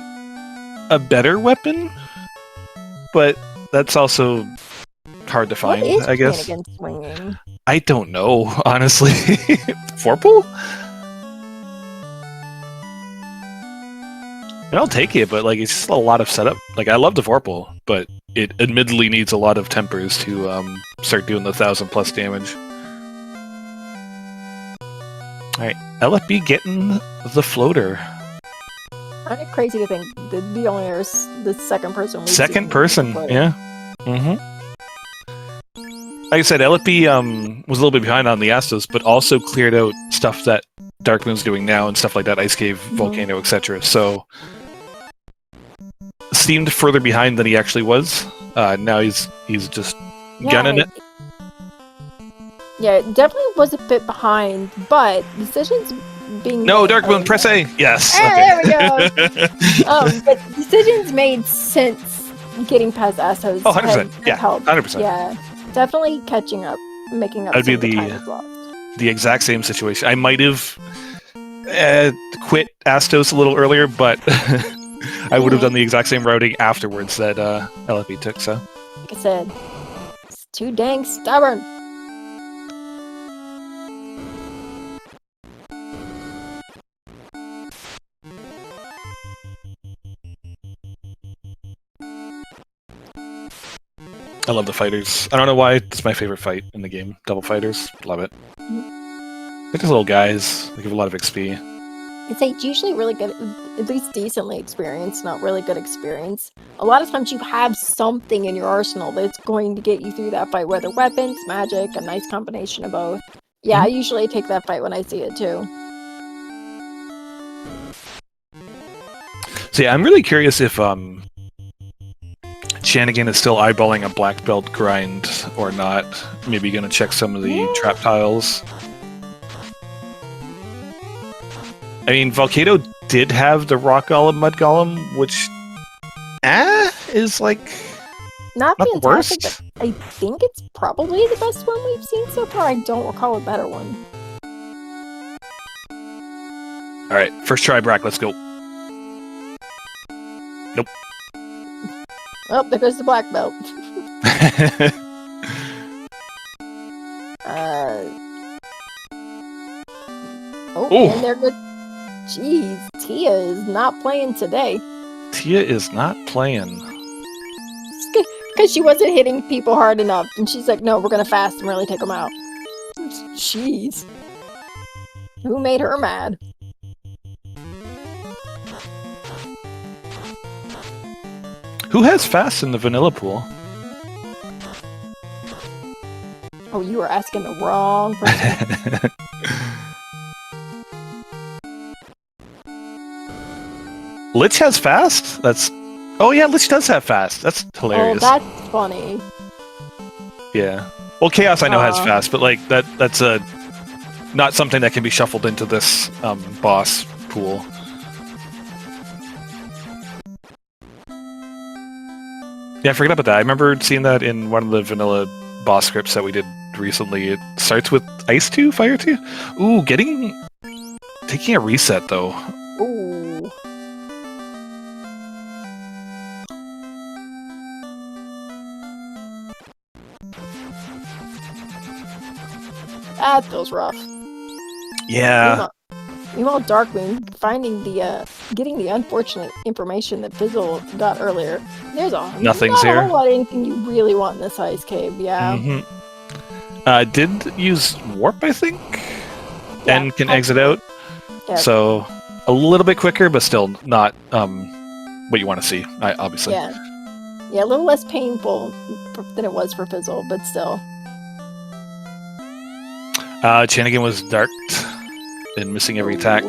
a better weapon, but that's also hard to find, I guess. Swinging? I don't know, honestly. Vorpal? I'll take it, but like it's just a lot of setup. Like I love the Vorpal, but it admittedly needs a lot of tempers to start doing the 1,000+ damage. Alright, LFB getting the floater. Kind of crazy to think that the only the second person. Second person, yeah. Like I said, LFB was a little bit behind on the Astos, but also cleared out stuff that Darkmoon's doing now and stuff like that, Ice Cave, Volcano, etc. So seemed further behind than he actually was. Now he's just gunning it. Yeah, it definitely was a bit behind, but decisions being Darkmoon, press A. Yes. There we go. But decisions made since getting past Astos. Oh, 100%. Yeah, helped. 100%. Yeah, definitely catching up, making up. That'd be the exact same situation. I might have quit Astos a little earlier, but I would have done the exact same routing afterwards that LFB took. So, like I said, it's too dang stubborn. I love the fighters. I don't know why. It's my favorite fight in the game. Double fighters. Love it. They're just little guys. They give a lot of XP. It's usually really good, at least decently experienced, not really good experience. A lot of times you have something in your arsenal that's going to get you through that fight, whether weapons, magic, a nice combination of both. Yeah, I usually take that fight when I see it too. So yeah, I'm really curious if Chanigan is still eyeballing a black belt grind or not. Maybe gonna check some of the trap tiles. I mean, Volcano did have the Rock Golem, Mud Golem, which is like not the worst. But I think it's probably the best one we've seen so far. I don't recall a better one. Alright, first try, Brack, let's go. Nope. Oh, there goes the black belt. And there goes. Jeez, Tia is not playing today. Tia is not playing. Because she wasn't hitting people hard enough. And she's like, no, we're going to fast and really take them out. Jeez. Who made her mad? Who has fast in the vanilla pool? Oh, you were asking the wrong person. Lich has fast? Oh yeah, Lich does have fast. That's hilarious. Oh, that's funny. Yeah. Well, Chaos I know has fast, but like that's not something that can be shuffled into this boss pool. Yeah, I forgot about that. I remember seeing that in one of the vanilla boss scripts that we did recently. It starts with Ice 2, Fire 2. Ooh, taking a reset though. Ooh. That feels rough. Yeah. Meanwhile, Darkmoon getting the unfortunate information that Fizzle got earlier. There's nothing's here. Not a whole lot of anything you really want in this ice cave. Yeah. Did use warp, I think, and can exit out. Yeah. So a little bit quicker, but still not what you want to see. Obviously. Yeah. Yeah, a little less painful than it was for Fizzle, but still. Chanigan was darked and missing every attack.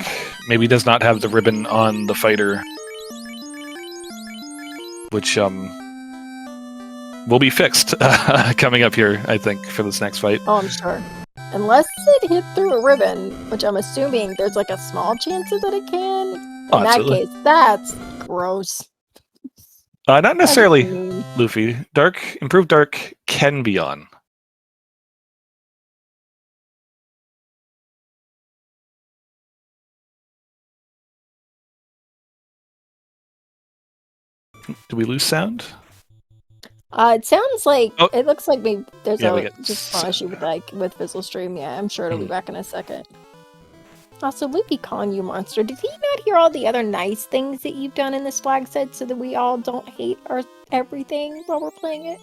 Maybe does not have the ribbon on the fighter, which will be fixed coming up here, I think, for this next fight. Oh, I'm sure. Unless it hit through a ribbon, which I'm assuming there's like a small chance that it can. In that case, that's gross. Not necessarily, Luffy. Improved Dark can be on. Do we lose sound? It sounds like it looks like maybe there's just an issue with Visual Stream. Yeah, I'm sure it'll be back in a second. Also, Luffy calling you monster. Did he not hear all the other nice things that you've done in this flag set so that we all don't hate everything while we're playing it?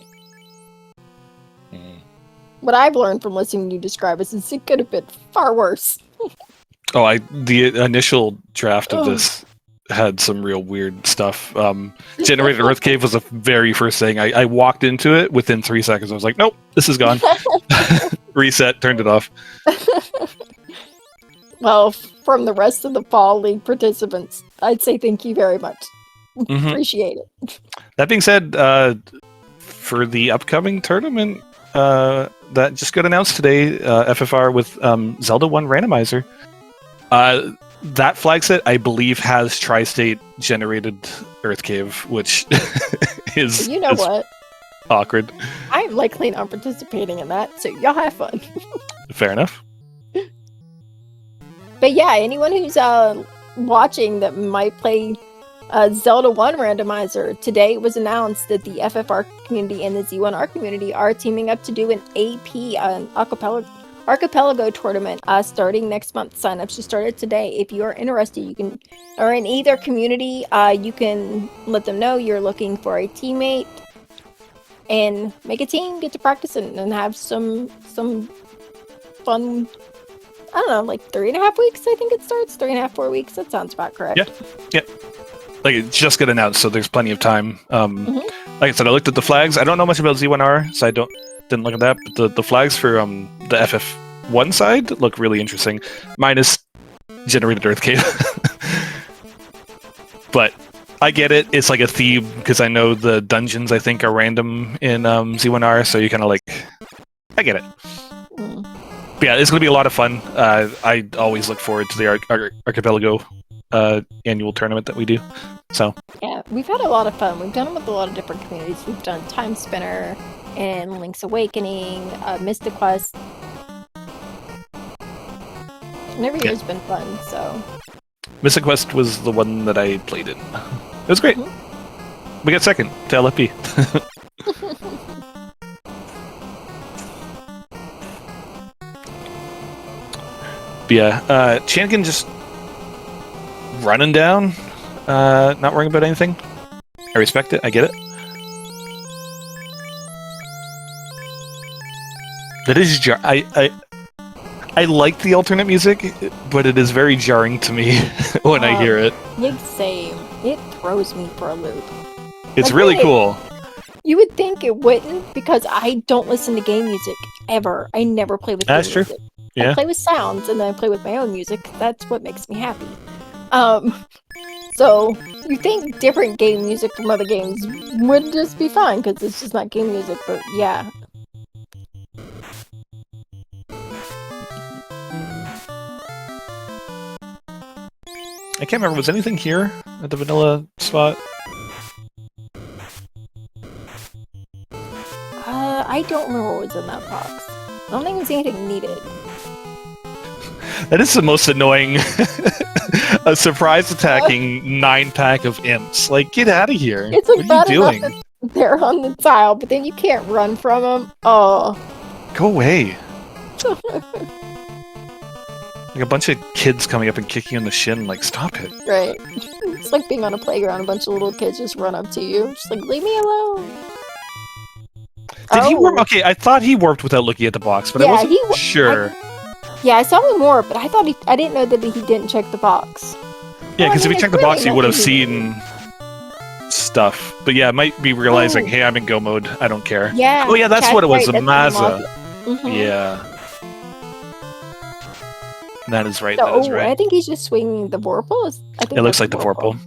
What I've learned from listening to you describe it is it could have been far worse. The initial draft of this had some real weird stuff. Generated Earth Cave was the very first thing. I walked into it within 3 seconds. I was like, nope, this is gone. Reset, turned it off. Well, from the rest of the Fall League participants, I'd say thank you very much. Appreciate it. That being said, for the upcoming tournament that just got announced today, FFR with Zelda 1 Randomizer, that flag set, I believe, has Tri-State generated Earth Cave, which is what? Awkward. I'm likely not participating in that, so y'all have fun. Fair enough. But yeah, anyone who's watching that might play Zelda 1 Randomizer, today it was announced that the FFR community and the Z1R community are teaming up to do an AP, an Archipelago tournament starting next month. Sign-ups just started today. If you are interested, you can, or in either community, you can let them know you're looking for a teammate and make a team, get to practice and have some fun. I don't know, like 3.5 weeks, I think it starts. 3.5, 4 weeks. That sounds about correct. Yeah. Like, it just got announced, so there's plenty of time. Like I said, I looked at the flags. I don't know much about Z1R, so I didn't look at that. But the flags for the FF1 side look really interesting, minus generated Earth Cave. But I get it. It's like a theme, because I know the dungeons, I think, are random in Z1R, so you kind of like... I get it. But yeah, it's going to be a lot of fun. I always look forward to the Archipelago annual tournament that we do. So yeah, we've had a lot of fun. We've done them with a lot of different communities. We've done Time Spinner and Link's Awakening, Mystic Quest. And every year's been fun, so... Mystic Quest was the one that I played in. It was great. We got second to LFP. But yeah, Chankin just running down, not worrying about anything. I respect it. I get it. That is I like the alternate music, but it is very jarring to me when I hear it. Same. It throws me for a loop. It's really cool. You would think it wouldn't, because I don't listen to game music ever. I never play with game music. That's true. Yeah. I play with sounds, and then I play with my own music. That's what makes me happy. So you think different game music from other games would just be fine, because it's just not game music, but yeah. I can't remember, was anything here at the vanilla spot? I don't remember what was in that box. I don't think it was anything needed. That is the most annoying a surprise attacking 9-pack of imps. Like, get out of here. It's like what are you doing? That they're on the tile, but then you can't run from them. Oh. Go away. Like a bunch of kids coming up and kicking you in the shin, like, stop it. Right. It's like being on a playground, a bunch of little kids just run up to you. Just like, leave me alone. Did he warp? Okay, I thought he warped without looking at the box, but I wasn't sure. I saw him warp, but I thought I didn't know that he didn't check the box. Yeah, because if he checked the box, he would have seen stuff. But yeah, it might be realizing, hey, I'm in go mode. I don't care. Yeah. Oh yeah, that's what it was. The Mazza. Yeah. That is right. That is right. I think he's just swinging the Vorpal. It looks like the Vorpal.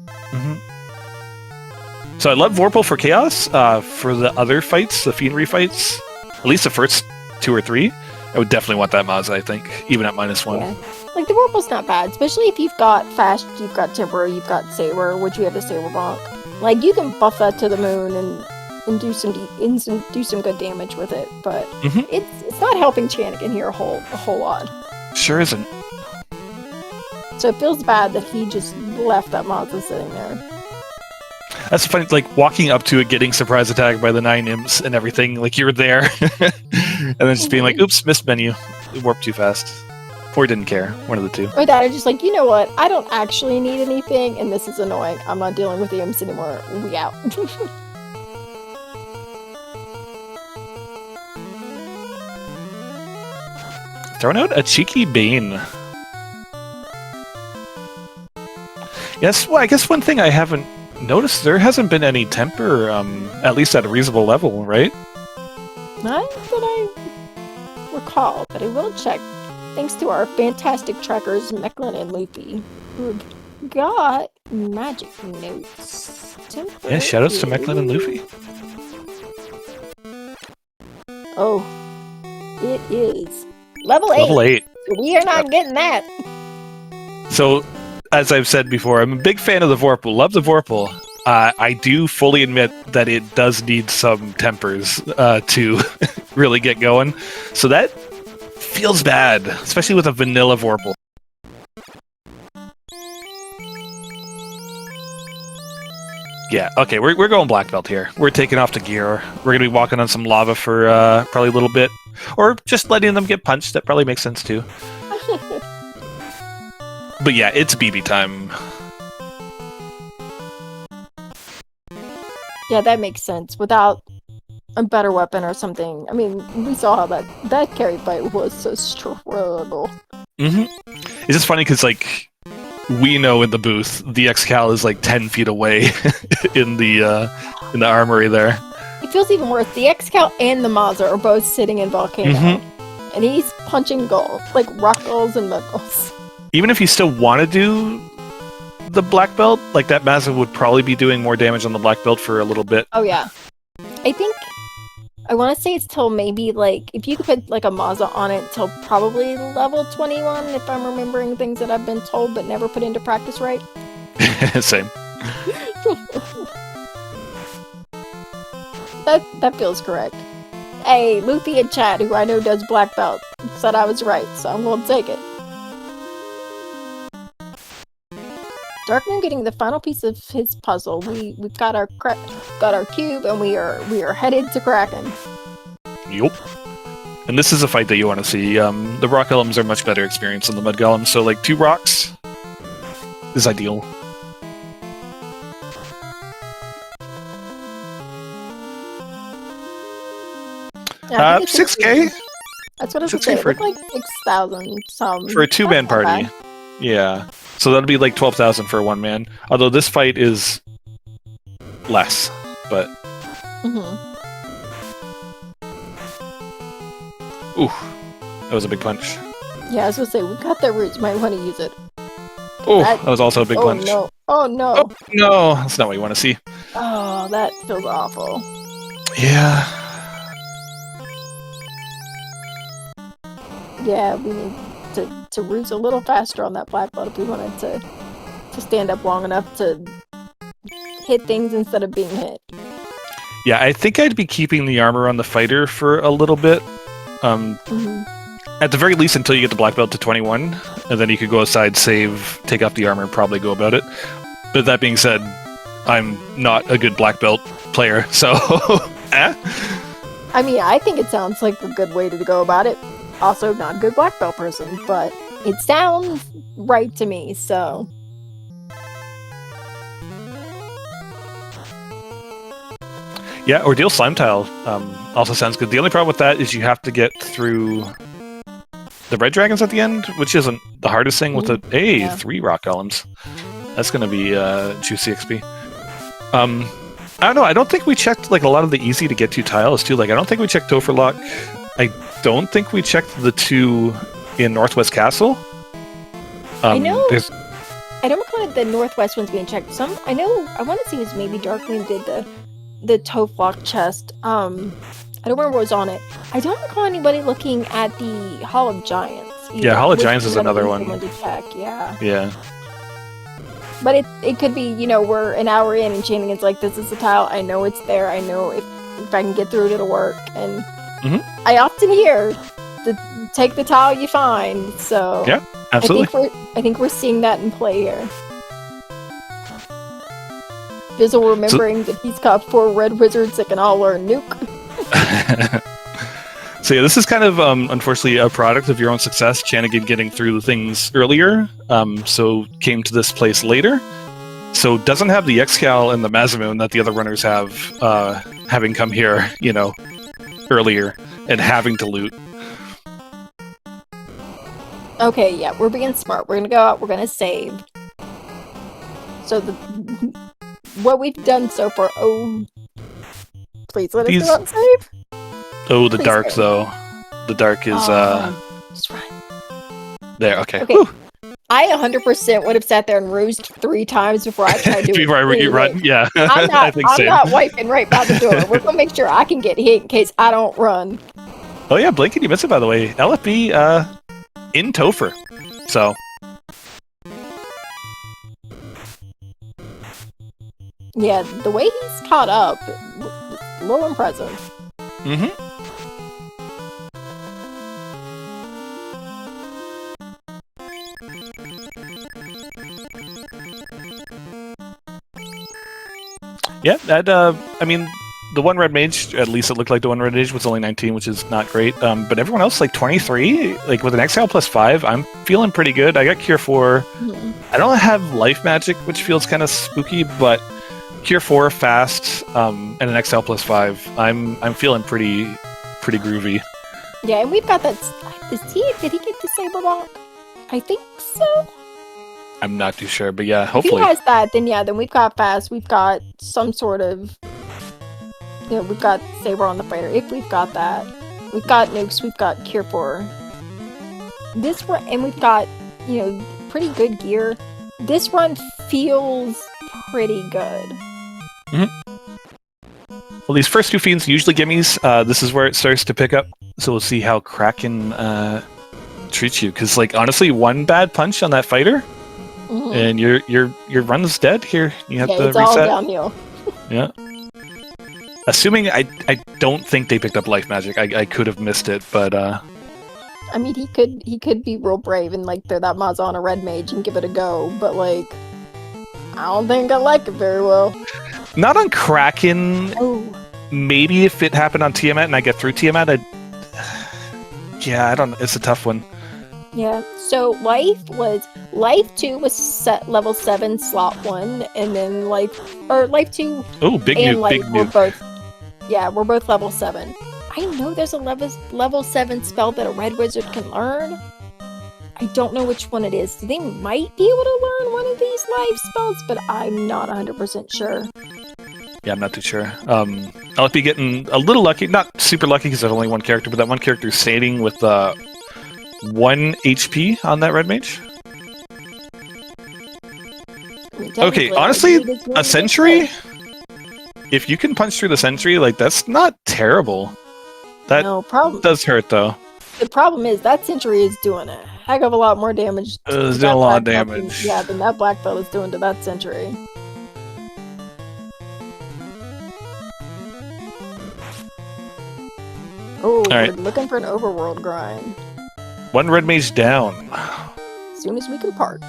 So I love Vorpal for Chaos. For the other fights, the Fiendry fights, at least the first 2 or 3, I would definitely want that Mazda, I think, even at -1. Yeah. Like, the Vorpal's not bad, especially if you've got Fast, you've got Temper, you've got Saber, which you have the Saber Bonk. Like, you can buff that to the moon and do some good damage with it, but it's not helping Chanigan here a whole lot. Sure isn't. So it feels bad that he just left that Mazda sitting there. That's funny, like, walking up to it, getting surprise attacked by the 9 imps and everything, like, you're there, and then just being like, oops, missed menu, it warped too fast. Or didn't care, one of the two. Or that, or just like, you know what, I don't actually need anything, and this is annoying, I'm not dealing with the imps anymore, we out. Throwing out a cheeky Bane. Yes, well, I guess one thing I haven't noticed, there hasn't been any temper, at least at a reasonable level, right? Not that I recall, but I will check. Thanks to our fantastic trackers, Mechlin and Luffy, who got magic notes. Temper Yeah, shoutouts to Mechlin and Luffy. Oh, it is level 8. Level 8. We are not getting that. So, as I've said before, I'm a big fan of the Vorpal. Love the Vorpal. I do fully admit that it does need some tempers to really get going. So that feels bad, especially with a vanilla Vorpal. Yeah, okay, we're going black belt here. We're taking off the gear. We're going to be walking on some lava for probably a little bit. Or just letting them get punched. That probably makes sense too. But yeah, it's BB time. Yeah, that makes sense. Without a better weapon or something. I mean, we saw how that carry fight was a struggle. It's just funny because, like, we know in the booth, the X-Cal is like 10 feet away in the armory there. It feels even worse. The X-Cal and the Mazda are both sitting in Volcano. And he's punching gold. Like, rock goals and mud goals. Even if you still want to do the black belt, like, that Mazda would probably be doing more damage on the black belt for a little bit. Oh, yeah. I want to say it's till maybe, like, if you could put, like, a Mazda on it till probably level 21, if I'm remembering things that I've been told but never put into practice right. Same. That feels correct. Hey, Luffy in chat, who I know does black belt, said I was right, so I'm gonna take it. Darkmoon getting the final piece of his puzzle. We've got our cube, and we are headed to Kraken. Yup. And this is a fight that you want to see. The rock golems are much better experience than the mud golems, so like 2 rocks is ideal. Yeah, 6K? That's what I was saying. It looked like 6,000 some. For a 2-man party. Bad. Yeah. So that'll be like 12,000 for a 1-man. Although this fight is less, but... Ooh. That was a big punch. Yeah, I was gonna say, we got that roots. Might want to use it. Oh, that was also a big punch. No. Oh, no. Oh, no. That's not what you want to see. Oh, that feels awful. Yeah. Yeah, we need to roots a little faster on that black belt if we wanted to stand up long enough to hit things instead of being hit. Yeah, I think I'd be keeping the armor on the fighter for a little bit. At the very least until you get the black belt to 21, and then you could go aside, save, take off the armor, and probably go about it. But that being said, I'm not a good black belt player, so... I mean, I think it sounds like a good way to go about it. Also, not a good black belt person, but it sounds right to me, so... Yeah, Ordeal Slime Tile also sounds good. The only problem with that is you have to get through the red dragons at the end, which isn't the hardest thing with the... Hey, 3 rock golems. That's going to be juicy XP. I don't know, I don't think we checked like a lot of the easy to get to tiles too. Like, I don't think we checked Topher Lock. I don't think we checked the 2 in Northwest Castle. I know. I don't recall the Northwest ones being checked. I want to see was maybe Darkmoon did the Toph Lock chest. I I don't remember what was on it. I don't recall anybody looking at the Hall of Giants. Either. Yeah, Hall of Giants is another one. To check, yeah. Yeah. But it could be, we're an hour in and Shannon's like, this is the tile. I know it's there. I know if I can get through it, it'll work. And I often hear, take the tile you find. So yeah, absolutely. I think we're seeing that in play here. Bizzle remembering that he's got 4 red wizards that can all learn nuke. So yeah, this is kind of unfortunately a product of your own success. Chanigan getting through the things earlier, so came to this place later. So doesn't have the Excal and the Masamune that the other runners have, having come here, earlier and having to loot. Okay, yeah, we're being smart. We're gonna go out. We're gonna save. So what we've done so far. Oh, please let us go out and save. Oh, the dark, though. The dark is, Just run. There, okay. Okay. I 100% would have sat there and roosed 3 times before I tried to do before I run, yeah. I'm I think I'm not wiping right by the door. We're going to make sure I can get hit in case I don't run. Oh, yeah, Blake, you missed it, by the way. LFB, in Topher. So. Yeah, the way he's caught up, a little impressive. Yeah, that, I mean, the one red mage, at least it looked like the one red mage was only 19, which is not great. But everyone else, like 23, like with an Exile plus 5, I'm feeling pretty good. I got Cure 4. I don't have Life Magic, which feels kind of spooky, but Cure 4, fast, and an Exile plus 5. I'm feeling pretty groovy. Yeah, and we've got that. Did he get the Saber Bonk? I think so. I'm not too sure, but yeah, hopefully. If he has that, then we've got fast. We've got some sort of. We've got Saber on the fighter. If we've got that, we've got nukes. We've got Cure 4. This run, and we've got pretty good gear. This run feels pretty good. Well, these first 2 fiends usually gimmies. This is where it starts to pick up. So we'll see how Kraken treats you. Because, like, honestly, one bad punch on that fighter, and your run's dead here. You have to it's reset. All downhill. Yeah. Assuming I don't think they picked up Life Magic. I could have missed it, but I mean, he could be real brave and like throw that Maza on a red mage and give it a go, but like, I don't think I like it very well. Not on Kraken. Oh. Maybe if it happened on Tiamat and I get through Tiamat, I don't know. It's a tough one. Yeah. So Life 2 was set level 7 slot 1, and then Life 2. Oh, big and nuke, big nuke. We're both level 7. I know there's a level 7 spell that a red wizard can learn. I don't know which one it is. They might be able to learn one of these life spells, but I'm not 100% sure. Yeah, I'm not too sure. I'll be getting a little lucky. Not super lucky because I have only one character, but that one character is saving with 1 HP on that red mage. Okay, honestly, a sentry? If you can punch through the sentry, like, that's not terrible. That does hurt, though. The problem is that sentry is doing a heck of a lot more damage. It's doing a lot of damage. Than that black belt is doing to that sentry. Oh, we're looking for an overworld grind. 1 red mage down. As soon as we can park.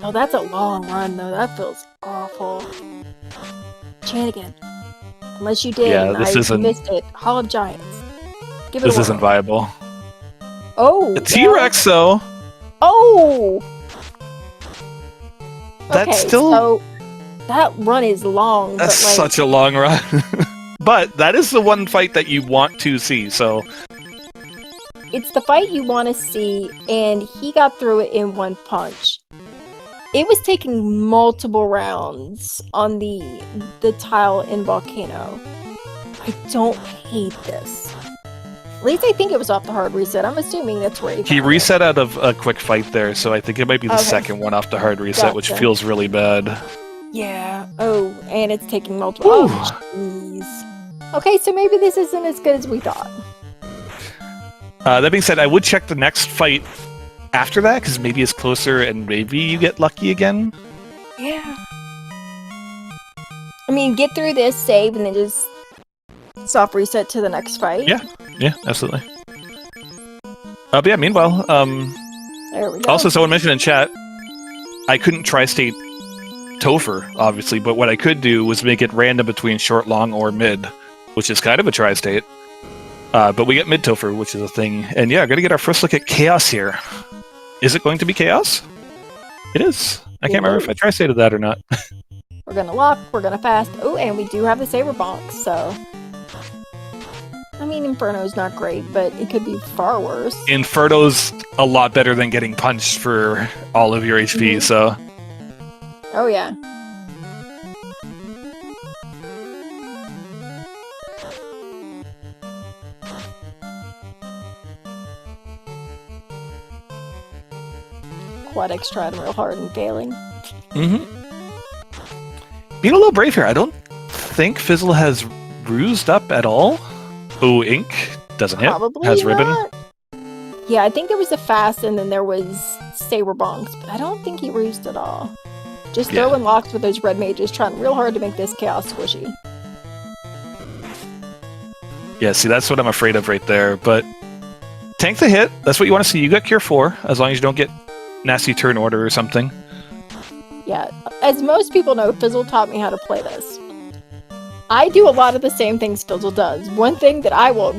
Oh, that's a long run, though. That feels awful. Chanigan. Unless you did, I missed it. Hall of Giants. Give it This isn't viable. Oh! The T-Rex, though! Oh! That's still... So that run is long, That's such a long run. But that is the one fight that you want to see, so... It's the fight you want to see, and he got through it in 1 punch. It was taking multiple rounds on the tile in Volcano. I don't hate this. At least I think it was off the hard reset. I'm assuming that's where he reset out of a quick fight there, so I think it might be the second one off the hard reset, which feels really bad. Yeah. Oh, and it's taking multiple... Oh, jeez. Okay, so maybe this isn't as good as we thought. That being said, I would check the next fight after that, because maybe it's closer and maybe you get lucky again. Yeah. I mean, get through this, save, and then just soft reset to the next fight. Yeah, absolutely. But yeah, meanwhile, there we go. also someone mentioned in chat, I couldn't tri-state Topher, obviously, but what I could do was make it random between short, long, or mid, which is kind of a tri-state. But we get mid Topher, which is a thing. And yeah, we're going to get our first look at Chaos here. Is it going to be Chaos? It is. I can't remember if I tri-stated that or not. We're going to lock, we're going to fast. Oh, and we do have the Saber Bonk, so... I mean, Inferno's not great, but it could be far worse. Inferno's a lot better than getting punched for all of your HP, so... Oh, yeah. Quadex trying real hard and failing. Mm-hmm. Being a little brave here. I don't think Fizzle has rused up at all. Ooh, Ink doesn't hit. Probably has not. Ribbon. Yeah, I think there was a fast and then there was Saber Bonks, but I don't think he rused at all. Just throwing locks with those red mages, trying real hard to make this chaos squishy. Yeah, see, that's what I'm afraid of right there. But tank the hit. That's what you want to see. You got Cure 4, as long as you don't get nasty turn order or something. Yeah, as most people know, Fizzle taught me how to play this. I do a lot of the same things Fizzle does. One thing that I will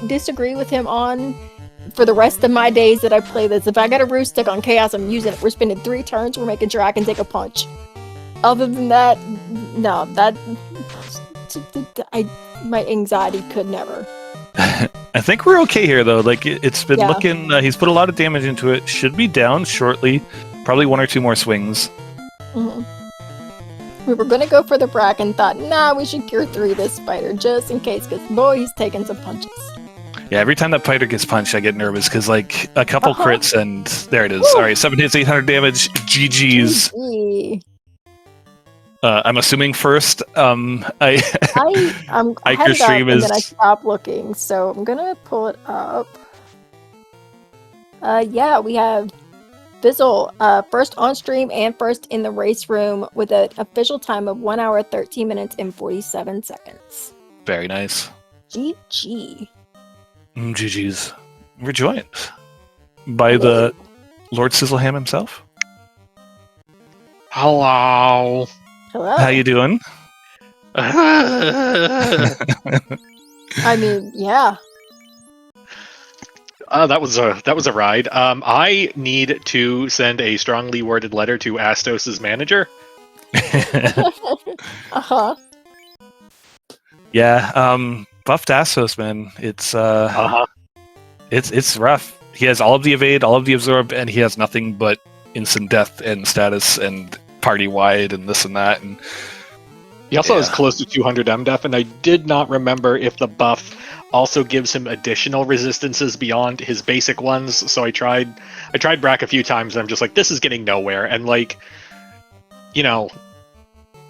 disagree with him on for the rest of my days that I play this, if I got a roost stick on Chaos, I'm using it. We're spending 3 turns, we're making sure I can take a punch. Other than that, no, my anxiety could never. I think we're okay here, though. Like, it's been looking... he's put a lot of damage into it. Should be down shortly. Probably 1 or 2 more swings. Mm-hmm. We were going to go for the Bracken, thought, nah, we should Cure 3 this spider, just in case, because, boy, he's taking some punches. Yeah, every time that fighter gets punched, I get nervous, because, like, a couple crits, and there it is. Alright, 7 hits, 800 damage. GG's. GG. I'm assuming first. I'm headed stream up, is... and then I stopped looking, so I'm gonna pull it up. Yeah, we have Fizzle, first on stream and first in the race room with an official time of 1 hour, 13 minutes, and 47 seconds. Very nice. GG. GG's. We're joined by the Lord Sizzleham himself. Hello. Hello. How you doing? I mean, yeah. That was a ride. I need to send a strongly worded letter to Astos' manager. Uh-huh. Yeah, buffed Astos, man. It's rough. He has all of the evade, all of the absorb, and he has nothing but instant death and status and party wide and this and that. And he also has close to 200 MDef, and I did not remember if the buff also gives him additional resistances beyond his basic ones. So I tried Brack a few times, and I'm just like, this is getting nowhere. And like, you know,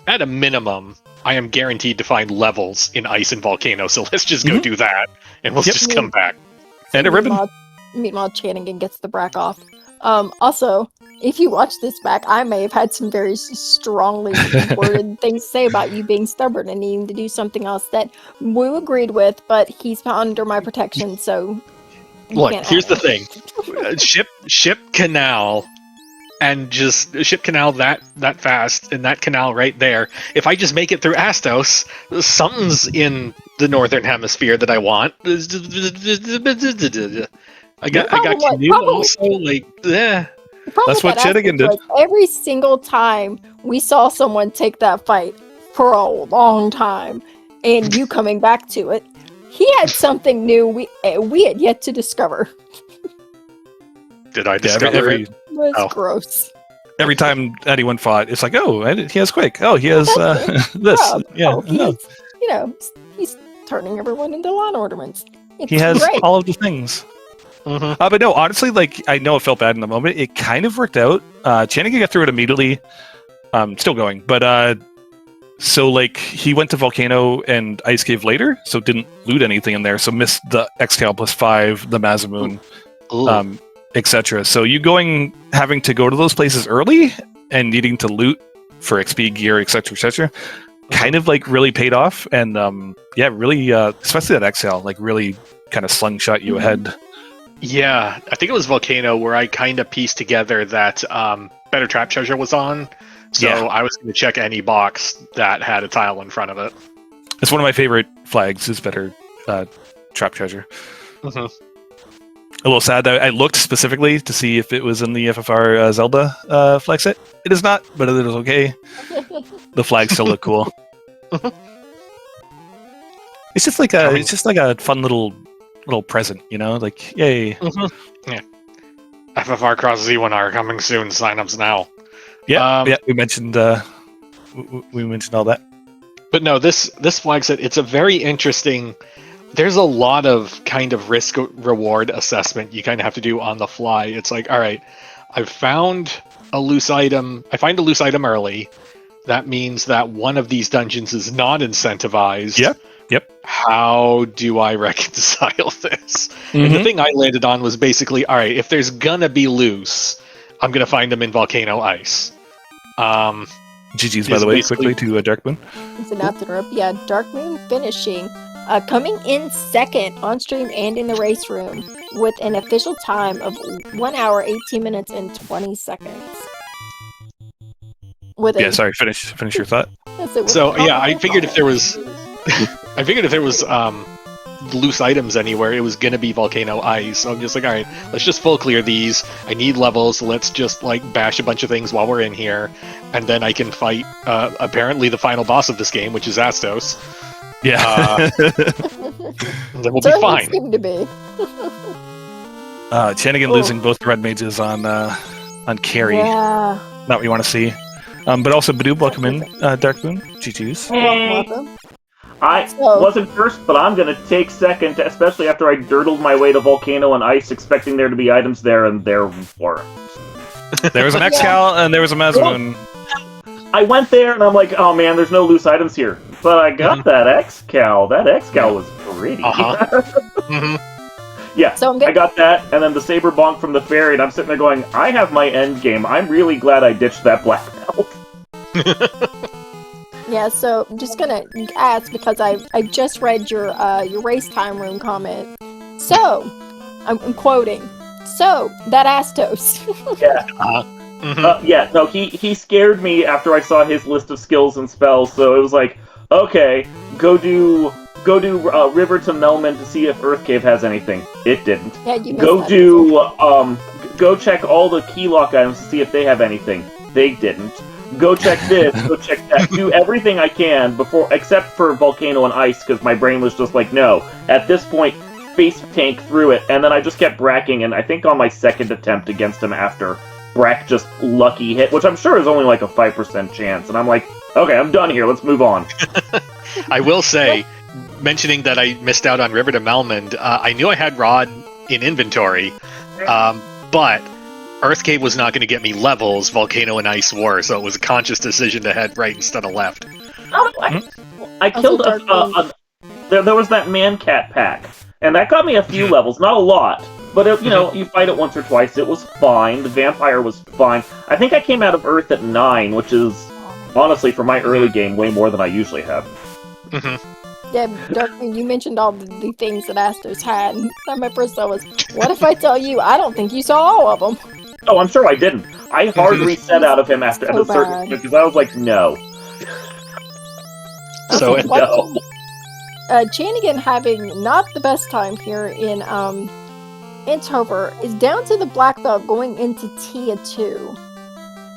at a minimum, I am guaranteed to find levels in Ice and Volcano. So let's just go do that, and we'll just come back. And a ribbon. Meatmod Channigan gets the Brack off. Also, if you watch this back, I may have had some very strongly worded things to say about you being stubborn and needing to do something else that Wu agreed with, but he's under my protection, so... Look, here's the thing. Ship Canal, and just ship Canal that fast, and that canal right there. If I just make it through Astos, something's in the Northern Hemisphere that I want. I got Canoe also, like, That's what Channigan did. Every single time we saw someone take that fight for a long time, and you coming back to it, he had something new we had yet to discover. Did I discover it? It was gross. Every time anyone fought, it's like, oh, he has Quake. Oh, he has this. Yeah, he's turning everyone into lawn ornaments. He has great. all of the things. Mm-hmm. But no, honestly, like, I know it felt bad in the moment. It kind of worked out. Channigan got through it immediately. Still going, but So, like, he went to Volcano and Ice Cave later, so didn't loot anything in there, so missed the Xcal +5, the Mazamoon, etc. So you having to go to those places early and needing to loot for XP gear, etc., kind of like really paid off, and really, especially that Xcal, like really kind of slingshot you ahead. Yeah, I think it was Volcano where I kind of pieced together that Better Trap Treasure was on. So I was going to check any box that had a tile in front of it. It's one of my favorite flags, is Better Trap Treasure. Mm-hmm. A little sad that I looked specifically to see if it was in the FFR Zelda flag set. It is not, but it is okay. The flags still look cool. It's just like a fun little present, you know? Like, yay. Mm-hmm. Yeah. FFR Cross Z1R coming soon. Signups now. Yeah, we mentioned we mentioned all that. But no, this flag set, it's a very interesting. There's a lot of kind of risk reward assessment you kind of have to do on the fly. It's like, all right, I've found a loose item. I find a loose item early. That means that one of these dungeons is not incentivized. Yep. How do I reconcile this? And the thing I landed on was basically, all right, if there's gonna be loose, I'm gonna find them in Volcano Ice. GG's, by the way, quickly to Darkmoon. It's an after. Yeah, Darkmoon finishing, coming in second on stream and in the race room with an official time of 1 hour, 18 minutes, and 20 seconds. Sorry, finish your thought. So yeah, I figured if there was loose items anywhere, it was gonna be Volcano Ice. So I'm just like, all right, let's just full clear these. I need levels, so let's just like bash a bunch of things while we're in here, and then I can fight apparently the final boss of this game, which is Astos. Yeah, then we'll be fine. Seem to be. Chanigan losing both red mages on carry. Yeah. Not what you want to see. But also Badoob, welcome in, Darkmoon. GG's. Hey. Welcome. I wasn't first, but I'm gonna take second, especially after I dirtled my way to Volcano and Ice, expecting there to be items there, and there weren't. There was an Xcal and there was a Mazamoon. I went there and I'm like, oh man, there's no loose items here. But I got that Xcal. That Xcal was pretty. Yeah, So I got that, and then the Saber Bonk from the Fairy, and I'm sitting there going, I have my end game. I'm really glad I ditched that black belt. Yeah, so I'm just gonna ask because I just read your race time room comment. So I'm quoting. So that Astos. Yeah. No, he scared me after I saw his list of skills and spells. So it was like, okay, go do River to Melman to see if Earth Cave has anything. It didn't. Yeah, you go check all the keylock items to see if they have anything. They didn't. Go check this, go check that. Do everything I can before, except for Volcano and Ice, because my brain was just like, no. At this point, face tank through it, and then I just kept bracking, and I think on my second attempt against him after, Brack just lucky hit, which I'm sure is only like a 5% chance, and I'm like, okay, I'm done here, let's move on. I will say, mentioning that I missed out on River to Melmond, I knew I had Rod in inventory, but Earth Cave was not going to get me levels, Volcano and Ice were, so it was a conscious decision to head right instead of left. I killed there was that man-cat pack, and that got me a few levels, not a lot, but you fight it once or twice, it was fine, the vampire was fine. I think I came out of Earth at 9, which is, honestly, for my early game, way more than I usually have. Yeah, Darkmoon, you mentioned all the things that Astos had, and my first thought was, what if I tell you I don't think you saw all of them? Oh, I'm sure I didn't. I hard reset out of him after a certain point, because I was like, no. So, no. Chanigan having not the best time here in Topher is down to the black belt going into Tia 2.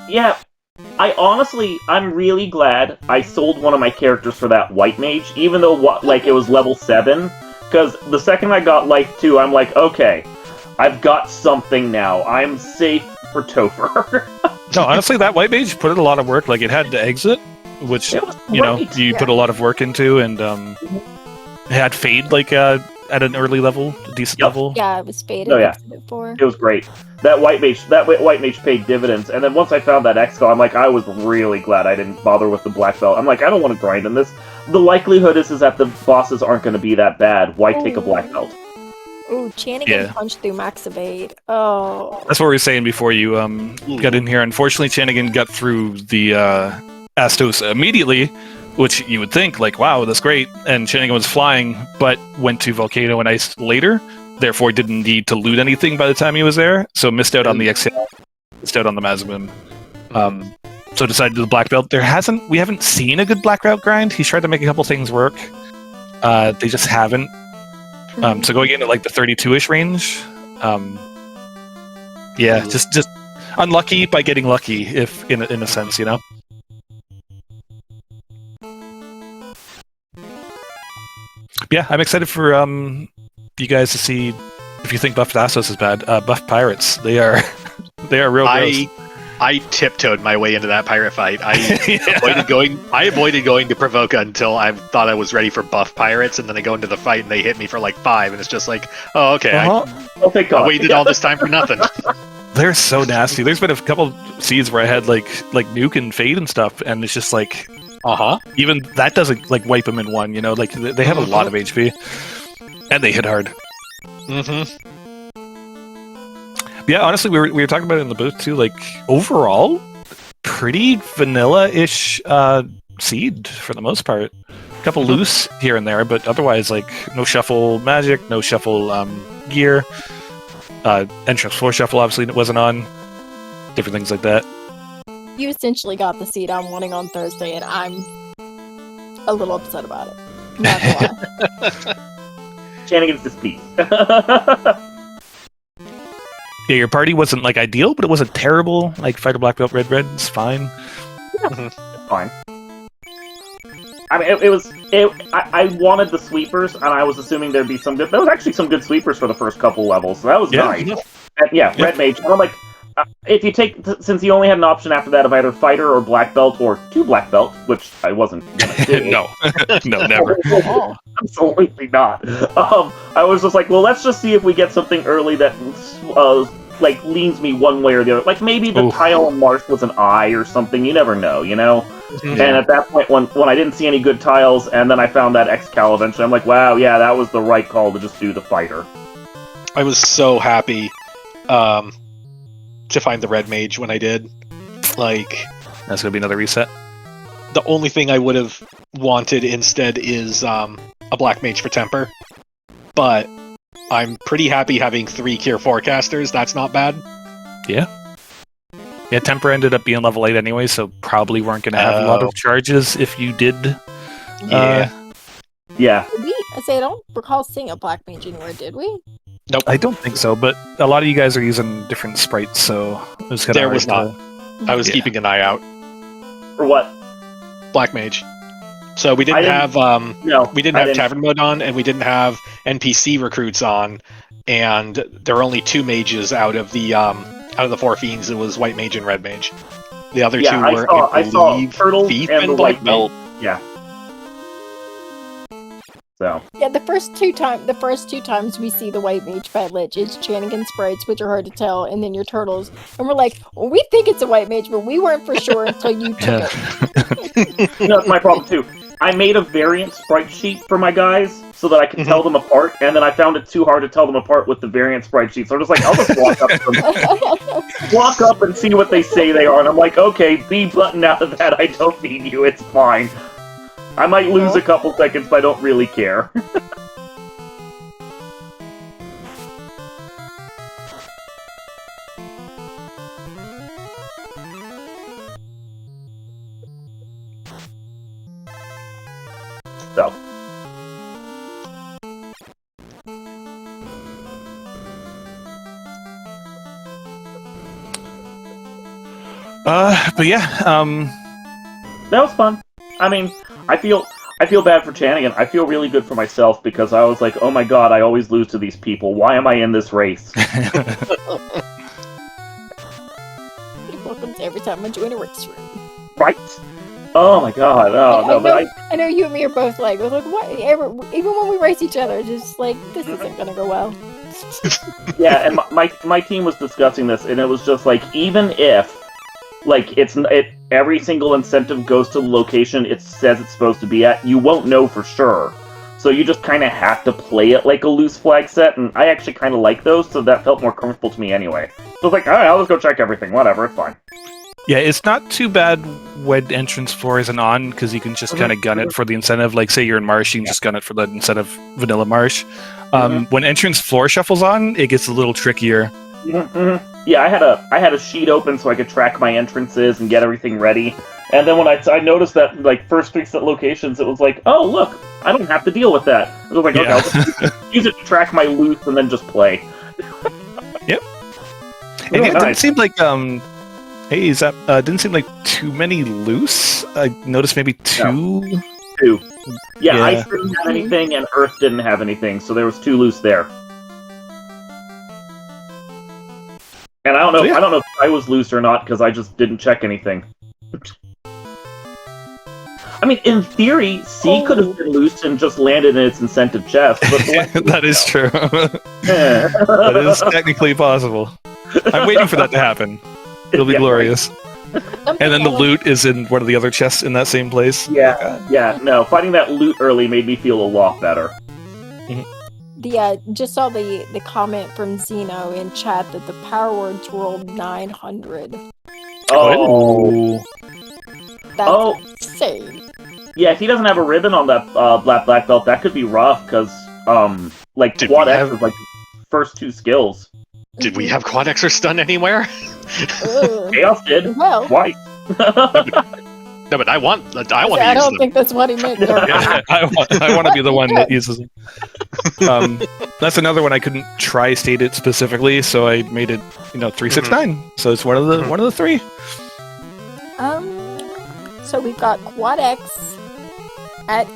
Yeah, I'm really glad I sold one of my characters for that white mage, even though it was level 7, because the second I got life 2, I'm like, okay, I've got something now. I'm safe for Topher. No, honestly, that white mage put in a lot of work. Like, it had to exit, which, you put a lot of work into, and it had Fade, at an early level, a decent level? Yeah, it was faded. Oh, yeah. Before. It was great. That white mage paid dividends, and then once I found that X-Call, I'm like, I was really glad I didn't bother with the black belt. I'm like, I don't want to grind in this. The likelihood is that the bosses aren't going to be that bad. Why take a black belt? Ooh, Chanigan punched through max evade. Oh. That's what we were saying before you got in here. Unfortunately, Chanigan got through the Astos immediately, which you would think, like, wow, that's great. And Chanigan was flying, but went to Volcano and Ice later. Therefore, didn't need to loot anything by the time he was there. So missed out on the exhale, missed out on the Mazamune. So decided to do the black belt. We haven't seen a good black belt grind. He's tried to make a couple things work. They just haven't. So going into like the 32-ish range, just unlucky by getting lucky, if in a sense, you know. Yeah, I'm excited for you guys to see if you think buffed Astos is bad. Buffed pirates, they are real gross. I tiptoed my way into that pirate fight. I avoided going to Provoca until I thought I was ready for buff pirates, and then I go into the fight and they hit me for like 5, and it's just like, oh, okay, I waited all this time for nothing. They're so nasty. There's been a couple seeds where I had like nuke and fade and stuff, and it's just like, even that doesn't like wipe them in one. You know, like they have a lot of HP, and they hit hard. Yeah, honestly, we were talking about it in the booth too. Like overall, pretty vanilla-ish seed for the most part. A couple loose here and there, but otherwise, like no shuffle magic, no shuffle gear. Entrance 4 shuffle obviously wasn't on. Different things like that. You essentially got the seed I'm wanting on Thursday, and I'm a little upset about it. Not gonna lie. Shenanigans displeased. Yeah, your party wasn't like ideal, but it wasn't terrible. Like fighter black belt, red, it's fine. It's fine. I mean, I wanted the sweepers, and I was assuming there'd be some good. There was actually some good sweepers for the first couple levels, so that was nice. And red mage. And I'm like, if you take, since you only had an option after that of either fighter or black belt or 2 black belt, which I wasn't gonna do. No, never. Absolutely not. I was just like, well, let's just see if we get something early that like leans me one way or the other. Like maybe the tile on Marsh was an eye or something. You never know, you know. And at that point, when I didn't see any good tiles, and then I found that X-Cal eventually, I'm like, wow, yeah, that was the right call to just do the fighter. I was so happy to find the red mage when I did. Like, that's gonna be another reset. The only thing I would have wanted instead is a black mage for temper, but I'm pretty happy having 3 Cure Forecasters. That's not bad. Yeah, temper ended up being level 8 anyway, so probably weren't gonna have a lot of charges if you did. Yeah. I don't recall seeing a black mage anywhere, did we? Nope. I don't think so, but a lot of you guys are using different sprites, so it was kind of was not. I was keeping an eye out. For what? Black mage. So we didn't have Tavern mode on, and we didn't have NPC recruits on, and there were only 2 mages out of the 4 fiends. It was white mage and red mage. The other 2 were I saw Turtle Thief and the black white belt. Yeah. So. Yeah, the first two times we see the white mage Fat Lich is Chanigan sprites, which are hard to tell, and then your turtles, and we're like, well, we think it's a white mage, but we weren't for sure until you took it. That's my problem too. I made a variant sprite sheet for my guys so that I could tell them apart, and then I found it too hard to tell them apart with the variant sprite sheet. So I'm just like, I'll just walk up and see what they say they are, and I'm like, okay, B button out of that. I don't need you. It's fine. I might lose a couple seconds, but I don't really care. So. But yeah, that was fun. I mean, I feel bad for Chanigan. I feel really good for myself because I was like, oh my god, I always lose to these people. Why am I in this race? It happens every time I join a race room. Right? Oh my god! Oh no! I know you and me are both like, we're like, what? Even when we race each other, just like this isn't gonna go well. Yeah, and my team was discussing this, and it was just like, even if like every single incentive goes to the location it says it's supposed to be at, you won't know for sure. So you just kind of have to play it like a loose flag set, and I actually kind of like those, so that felt more comfortable to me anyway. So I was like, alright, I'll just go check everything, whatever, it's fine. Yeah, it's not too bad when entrance 4 isn't on, because you can just kind of gun it for the incentive. Like, say you're in Marsh, you can just gun it for the incentive Vanilla Marsh. When entrance 4 shuffles on, it gets a little trickier. Yeah, I had a sheet open so I could track my entrances and get everything ready. And then when I noticed that, like, first 3 set locations, it was like, oh, look, I don't have to deal with that. I was like, okay, I'll just use it to track my loot and then just play. Yep. And it didn't seem like, hey, didn't seem like too many loose. I noticed maybe 2. No. 2. Yeah, Ice didn't have anything, and Earth didn't have anything, so there was 2 loose there. And I don't know if I was loose or not, because I just didn't check anything. I mean, in theory, C could have been loose and just landed in its incentive chest. But that is true. That is technically possible. I'm waiting for that to happen. It'll be glorious. Right. And then the loot is in one of the other chests in that same place. Yeah, no. Finding that loot early made me feel a lot better. Just saw the comment from Zeno in chat that the power words rolled 900. Oh. That's insane. Yeah, if he doesn't have a ribbon on that black belt, that could be rough, because, like, Quad X is, like, first 2 skills. Did we have Quad X or stun anywhere? Chaos did. Well. Twice. No, but I want to use them. I don't think that's what he meant. Yeah, I want to be the one that uses them. That's another one I couldn't tri-state it specifically, so I made it, 369. So it's one of the 3. So we've got Quad X at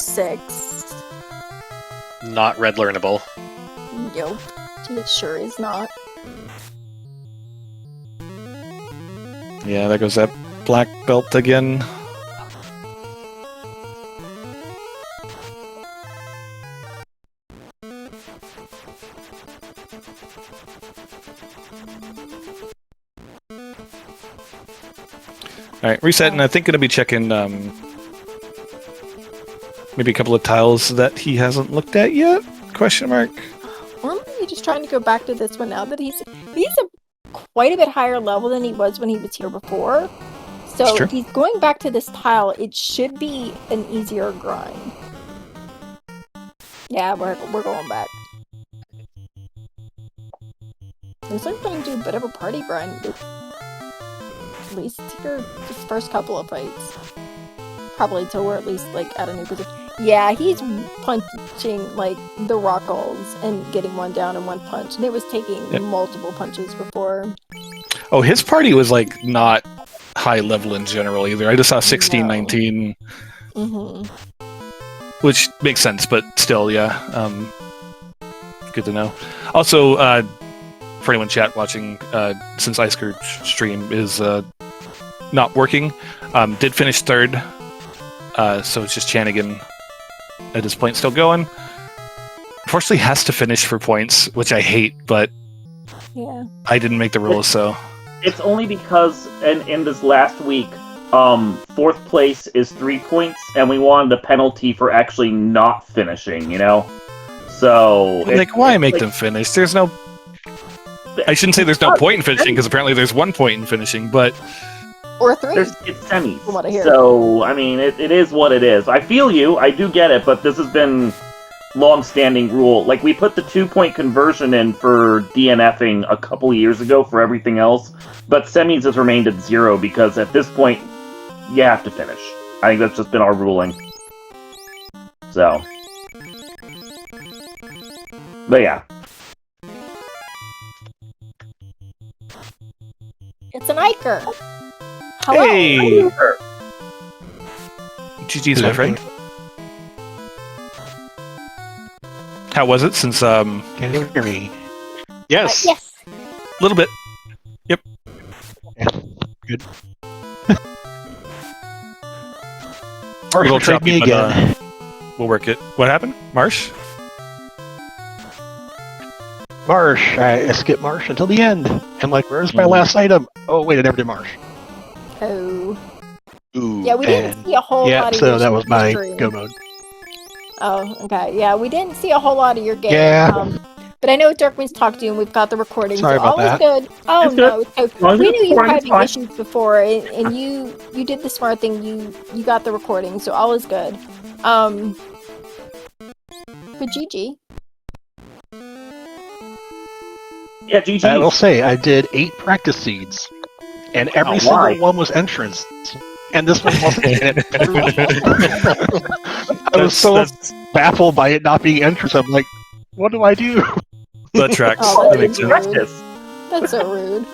6. Not red learnable. Nope, it sure is not. Yeah, there goes that black belt again. Alright, reset, and I think gonna be checking maybe a couple of tiles that he hasn't looked at yet? Question mark. Or maybe just trying to go back to this one now that he's quite a bit higher level than he was when he was here before. So if he's going back to this tile, it should be an easier grind. Yeah, we're going back. Looks like we're going to do a bit of a party grind. At least here, this first couple of fights. Probably till we're at least, like, at a new position. Yeah, he's punching, like, the rockles and getting one down in one punch. And it was taking multiple punches before. Oh, his party was, like, not high level in general either. I just saw 16, 19. Which makes sense, but still, yeah. Good to know. Also, for anyone chat watching, since Ice Scourge stream is not working, did finish 3rd. So it's just Chanigan at this point still going. Unfortunately, has to finish for points, which I hate, but I didn't make the rules, so... It's only because in this last week, 4th place is 3 points, and we wanted a penalty for actually not finishing, So... Like, why make them finish? There's no... I shouldn't say there's no point in finishing, because apparently there's 1 point in finishing, but... Or 3. It's semis. From what I hear. So, I mean, it is what it is. I feel you, I do get it, but this has been long-standing rule. Like, we put the 2-point conversion in for DNFing a couple years ago for everything else, but semis has remained at 0 because at this point, you have to finish. I think that's just been our ruling. So. But yeah. It's an Iker! Hello! Hey! GG's, my friend. How was it since, Can you hear me? Yes! Yes! A little bit. Yep. Yeah. Good. Marsh Little betrayed me choppy, but, again. we'll work it. What happened? Marsh? Marsh. I skipped Marsh until the end. And like, where's my last item? Oh, wait, I never did Marsh. Oh. Ooh, Yeah, we didn't see a whole yeah, lot of so your that was my stream. go mode. Oh, okay. Yeah, we didn't see a whole lot of your game. Yeah. But I know Dirkman's talked to you, and we've got the recording, Sorry so about all is that. good. Oh It's no, good. it's okay. As long as We it's knew you were recording, it's having fine. issues before, and you did the smart thing. You got the recording, so all is good. But GG. Yeah, GG. I will say, I did 8 practice seeds. And every single why? one was entrance. And this one wasn't. I was so baffled by it not being entrance. I'm like, what do I do? That tracks. Oh, That makes sense. Practice. That's so rude.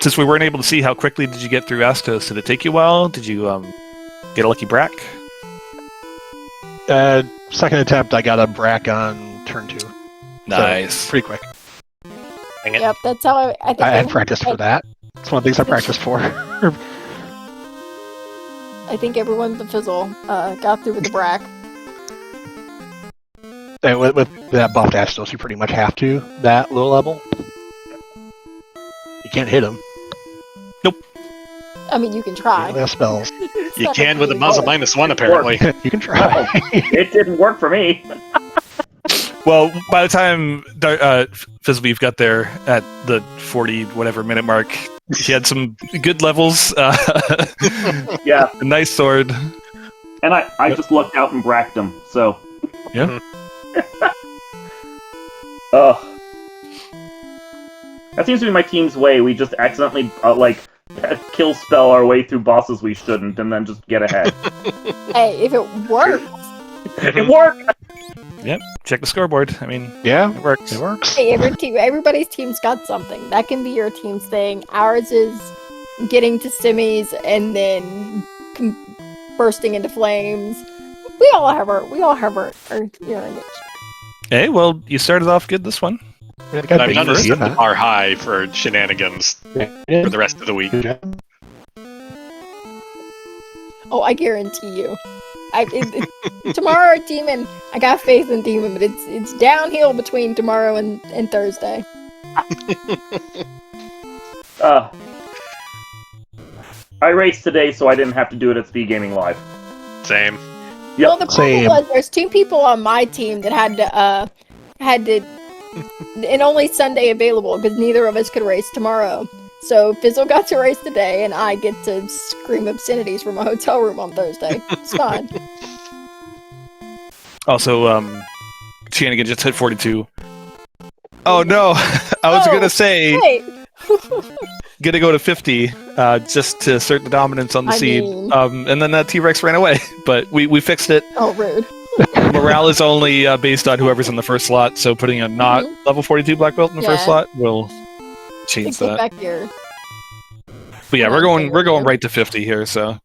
Since we weren't able to see, how quickly did you get through Astos? Did it take you a while? Did you get a lucky brack? Second attempt, I got a brack on turn 2. Nice. So, pretty quick. Dang it. Yep, that's how I think. I had practiced for that. It's one of the things I practiced for. I think everyone but Fizzle got through with the brack. And with that buffed Astos, you pretty much have to, that low level. You can't hit him. I mean, you can try. You have spells. It's You not can with a really muzzle hard. -1, apparently. You can try. It didn't work for me. Well, by the time Fizzlebeef got there at the 40 whatever minute mark, he had some good levels. Yeah, A nice sword. and I just lucked out and bracked him. So. Yeah. Ugh. That seems to be my team's way. We just accidentally kill spell our way through bosses we shouldn't, and then just get ahead. Hey, if it works. It worked. Yep. Check the scoreboard. I mean, Yeah, it works. it works. Hey, everybody's team's got something. That can be your team's thing. Ours is getting to semis and then bursting into flames. We all have our niche. Hey, well, you started off good this one. I've I've done this at the bar high for shenanigans for the rest of the week. Oh, I guarantee you. Tomorrow, Demon. I got faith in Demon, but it's downhill between tomorrow and Thursday. I raced today, so I didn't have to do it at Speed Gaming Live. Same. Yep. Well, the problem was there's 2 people on my team that had to, and only Sunday available because neither of us could race tomorrow. So Fizzle got to race today, and I get to scream obscenities from a hotel room on Thursday. It's fine. Also, Shenanigan just hit 42. Oh no! I was gonna say, Hey. gonna go to 50 just to assert the dominance on the I seed. mean- And then that T-Rex ran away, but we fixed it. Oh, rude. Morale is only based on whoever's in the first slot, so putting a not level 42 black belt in the first Yeah. slot will change Get that. back here. But yeah, we're going right to 50 here, so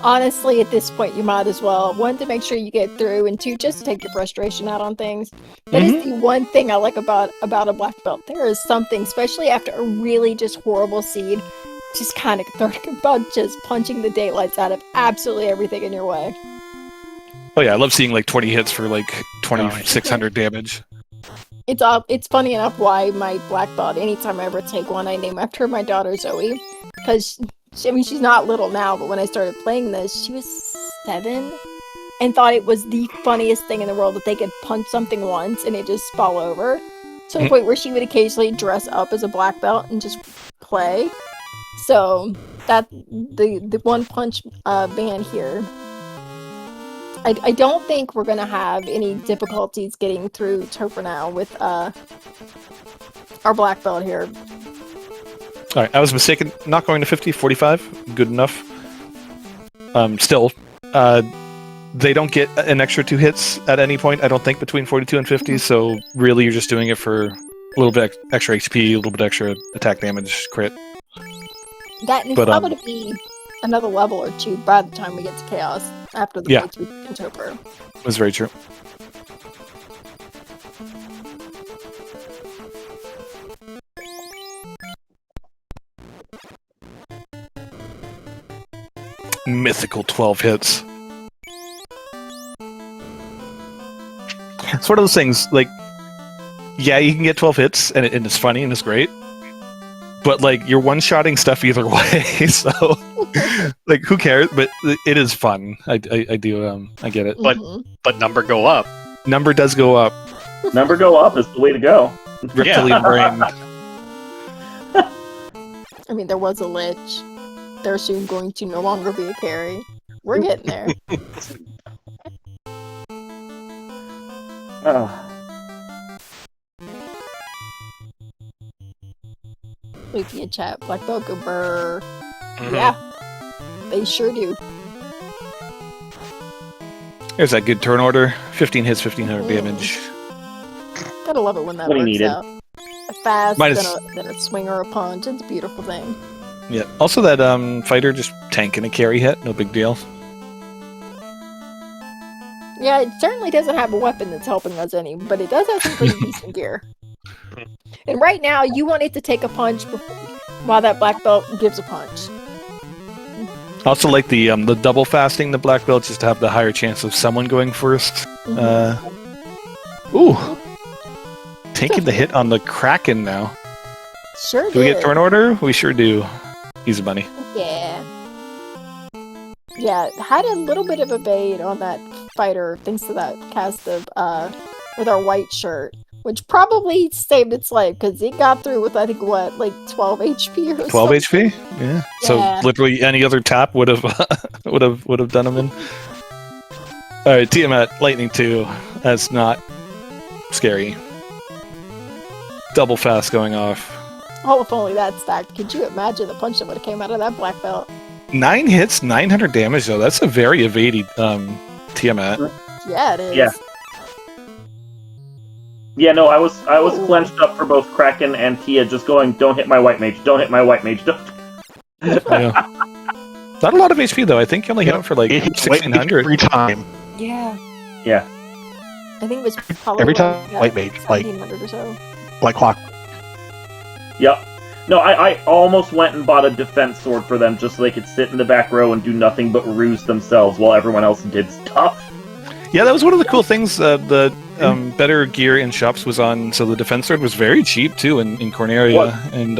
Honestly, at this point, you might as well. 1, to make sure you get through, and 2, just to take your frustration out on things. That is the one thing I like about a black belt. There is something, especially after a really just horrible seed, just kind of cathartic about just punching the daylights out of absolutely everything in your way. oh yeah, I love seeing like 20 hits for like 2600 damage. It's funny enough why my black belt, anytime I ever take one, I name after my daughter Zoe, because she's not little now, but when I started playing this, she was 7 and thought it was the funniest thing in the world that they could punch something once and it just fall over. To the point where she would occasionally dress up as a black belt and just play. So that the one punch ban here. I don't think we're gonna have any difficulties getting through Topher now with our black belt here. Alright, I was mistaken. Not going to 50, 45. Good enough. Still, they don't get an extra 2 hits at any point, I don't think, between 42 and 50, so really you're just doing it for a little bit extra HP, a little bit extra attack damage, crit. That is probably to be another level or 2 by the time we get to Chaos after the fights we in Topher. That's very true. mythical 12 hits. It's one of those things, like, yeah, you can get 12 hits, and it's funny and it's great, but, like, you're one-shotting stuff either way, so, like, who cares? But it is fun. I do, I get it. But number go up. Number does go up. Number go up is the way to go. Reptilian brain. I mean, there was a lich. They're soon going to no longer be a carry. We're getting there. Leafy in chat, Black Belt go brr. Mhm. Yeah, they sure do. There's that good turn order. 15 hits, 1500 damage. Gotta love it when that What he works needed. out. A fast, Minus- then a swing or a punch. It's a beautiful thing. Yeah. Also, that fighter just tanking a carry hit, no big deal. Yeah, it certainly doesn't have a weapon that's helping us any, but it does have some pretty decent gear. And right now, you want it to take a punch while that black belt gives a punch. Also, like the double fasting the black belt, just to have the higher chance of someone going first. Ooh, taking the hit on the Kraken now. Sure Do we did. get turn order? We sure do. Easy money. Yeah. Yeah, had a little bit of a bait on that fighter thanks to that cast of with our white shirt, which probably saved its life because it got through with I think what, like 12 HP or 12 something. HP. Yeah. So Yeah. literally any other tap would have would have done him in. All right, Tiamat Lightning 2. That's not scary. Double fast going off. Oh, if only that stacked. Could you imagine the punch that would have came out of that black belt? 9 hits, 900 damage though. That's a very evaded Tiamat. Yeah, it is. Yeah. Yeah, no, I was clenched up for both Kraken and Tia, just going, don't hit my white mage, don't hit my white mage, don't. Yeah. Not a lot of HP though. I think you only hit him for like It hits white mage 1600. every time. Yeah. Yeah. I think it was probably Every time like, white mage, like 1700 or so. like clock. Yep. No, I almost went and bought a defense sword for them just so they could sit in the back row and do nothing but ruse themselves while everyone else did stuff. Yeah, that was one of the cool things. The better gear in shops was on, so the defense sword was very cheap too in Corneria. What? And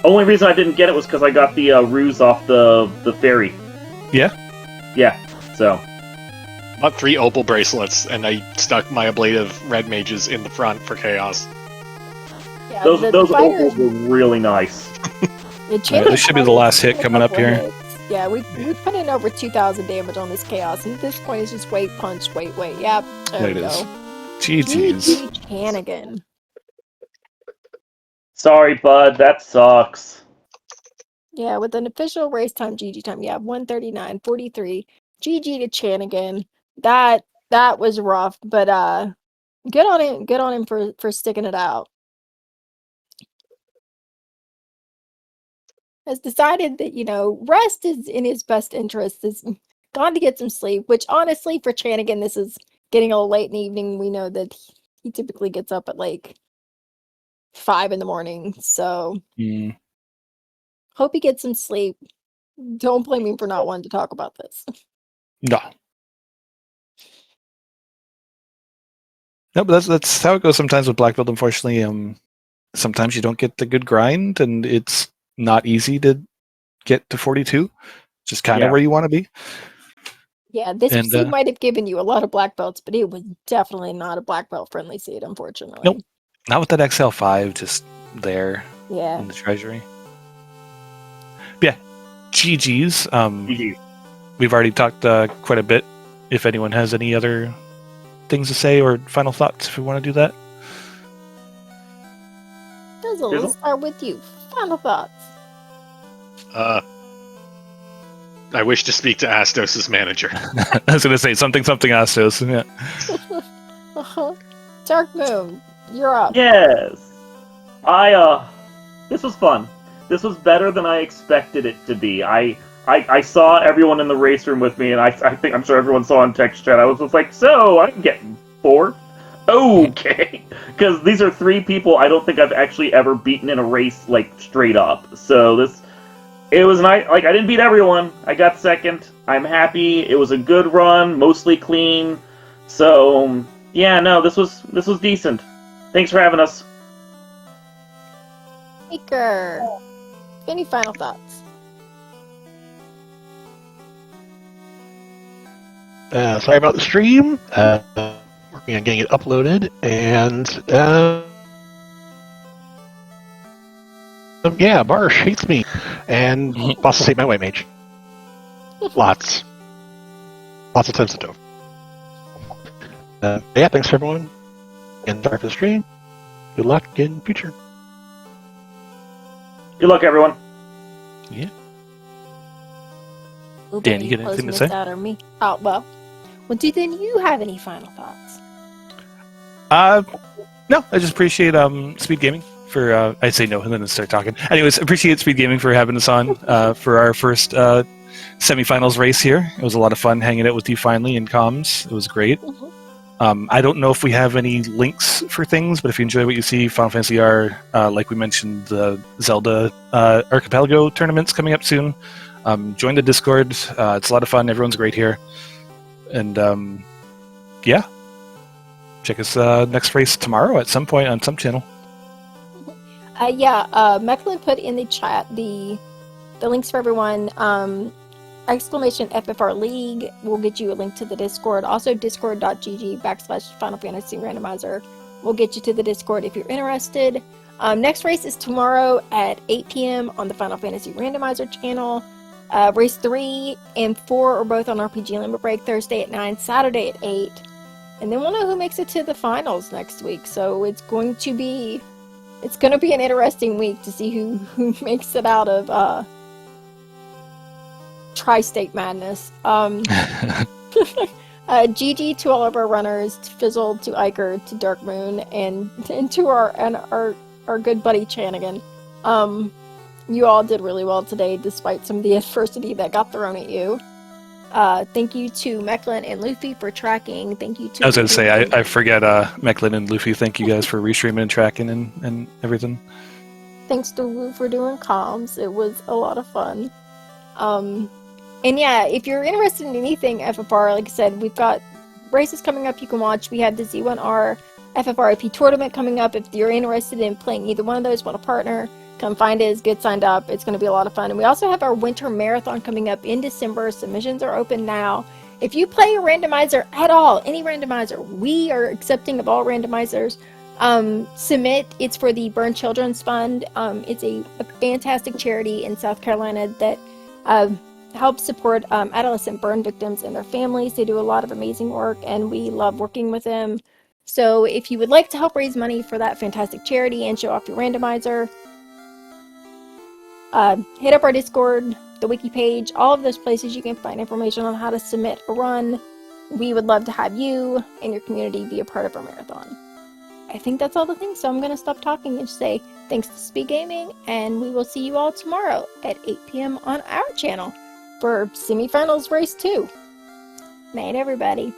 Only reason I didn't get it was because I got the ruse off the ferry. Yeah? Yeah, so. Bought 3 opal bracelets, and I stuck my ablative red mages in the front for chaos. Yeah, Those the fighters, opals were really nice. Enchanted this should be the last hit coming up here. hits. Yeah, we put in over 2,000 damage on this chaos, and at this point it's just wait, punch, wait. Yep, there It we is. go. GG's. GG Hannigan. Sorry, bud, that sucks. Yeah, with an official race time, GG time, yeah, 139.43. GG to Chanigan. That was rough, but good on him for sticking it out. Has decided that, rest is in his best interest, is gone to get some sleep, which honestly for Chanigan, this is getting a little late in the evening. We know that he typically gets up at like 5 a.m, so Mm. hope he gets some sleep. Don't blame me for not wanting to talk about this. No. No, but that's how it goes sometimes with Black Belt, unfortunately. Sometimes you don't get the good grind, and it's not easy to get to 42. Just kind of Yeah. where you want to be. Yeah, this And, seed might have given you a lot of black belts, but it was definitely not a black belt friendly seed, unfortunately. Nope. Not with that XL5 just there Yeah. in the treasury. But yeah, GG's. GG. We've already talked quite a bit. If anyone has any other things to say or final thoughts, if we want to do that. Dizzle, Dizzle? let's start with you. Final thoughts. I wish to speak to Astos' manager. I was going to say something Astos. Yeah. Uh-huh. Dark Moon, you're up. Yes. This was fun. This was better than I expected it to be. I saw everyone in the race room with me, and I'm sure everyone saw in text chat. I was just like, so I'm getting bored. Okay, because these are 3 people I don't think I've actually ever beaten in a race like straight up. So It was nice. Like, I didn't beat everyone. I got second. I'm happy. It was a good run, mostly clean. So, yeah, no, this was decent. Thanks for having us. Baker, any final thoughts? Sorry about the stream. Working on getting it uploaded, and yeah, Barsh hates me, and bosses hate my white mage. Lots of sensitive. Yeah, thanks for everyone, and sorry for the stream. Good luck in future. Good luck, everyone. Yeah. Well, Dan, then you got anything to say? Out or me? Oh, well, then you have any final thoughts? No, I just appreciate Speed Gaming for I'd say no and then start talking. Anyways, appreciate Speed Gaming for having us on for our first semifinals race here. It was a lot of fun hanging out with you finally in comms. It was great. I don't know if we have any links for things, but if you enjoy what you see, Final Fantasy R, like we mentioned, the Zelda Archipelago tournament's coming up soon. Join the Discord. It's a lot of fun. Everyone's great here. And yeah. Check us next race tomorrow at some point on some channel. Mechlin put in the chat the links for everyone. Exclamation FFR League will get you a link to the Discord. Also, discord.gg/Final Fantasy Randomizer will get you to the Discord if you're interested. Next race is tomorrow at 8 p.m. on the Final Fantasy Randomizer channel. Race 3 and 4 are both on RPG Limit Break, Thursday at 9, Saturday at 8. And then we'll know who makes it to the finals next week. So it's going to be an interesting week to see who makes it out of Tri-State Madness. GG to all of our runners, to Fizzle, to Iker, to Dark Moon, and to our good buddy Chanigan. You all did really well today, despite some of the adversity that got thrown at you. Thank you to Mechlin and Luffy for tracking. Thank you to... I was going to say, I forget Mechlin and Luffy. Thank you guys for restreaming and tracking and everything. Thanks to Wu for doing comms. It was a lot of fun. And yeah, if you're interested in anything FFR, like I said, we've got races coming up you can watch. We have the Z1R FFRIP tournament coming up. If you're interested in playing either one of those, want a partner, come find us, get signed up. It's going to be a lot of fun. And we also have our winter marathon coming up in December. Submissions are open now. If you play a randomizer at all, any randomizer, we are accepting of all randomizers. Submit. It's for the Burn Children's Fund. It's a fantastic charity in South Carolina that helps support adolescent burn victims and their families. They do a lot of amazing work, and we love working with them. So if you would like to help raise money for that fantastic charity and show off your randomizer, hit up our Discord, the wiki page, all of those places you can find information on how to submit a run. We would love to have you and your community be a part of our marathon. I think that's all the things, so I'm going to stop talking and say thanks to Speed Gaming, and we will see you all tomorrow at 8 p.m. on our channel for semifinals race 2. Night, everybody.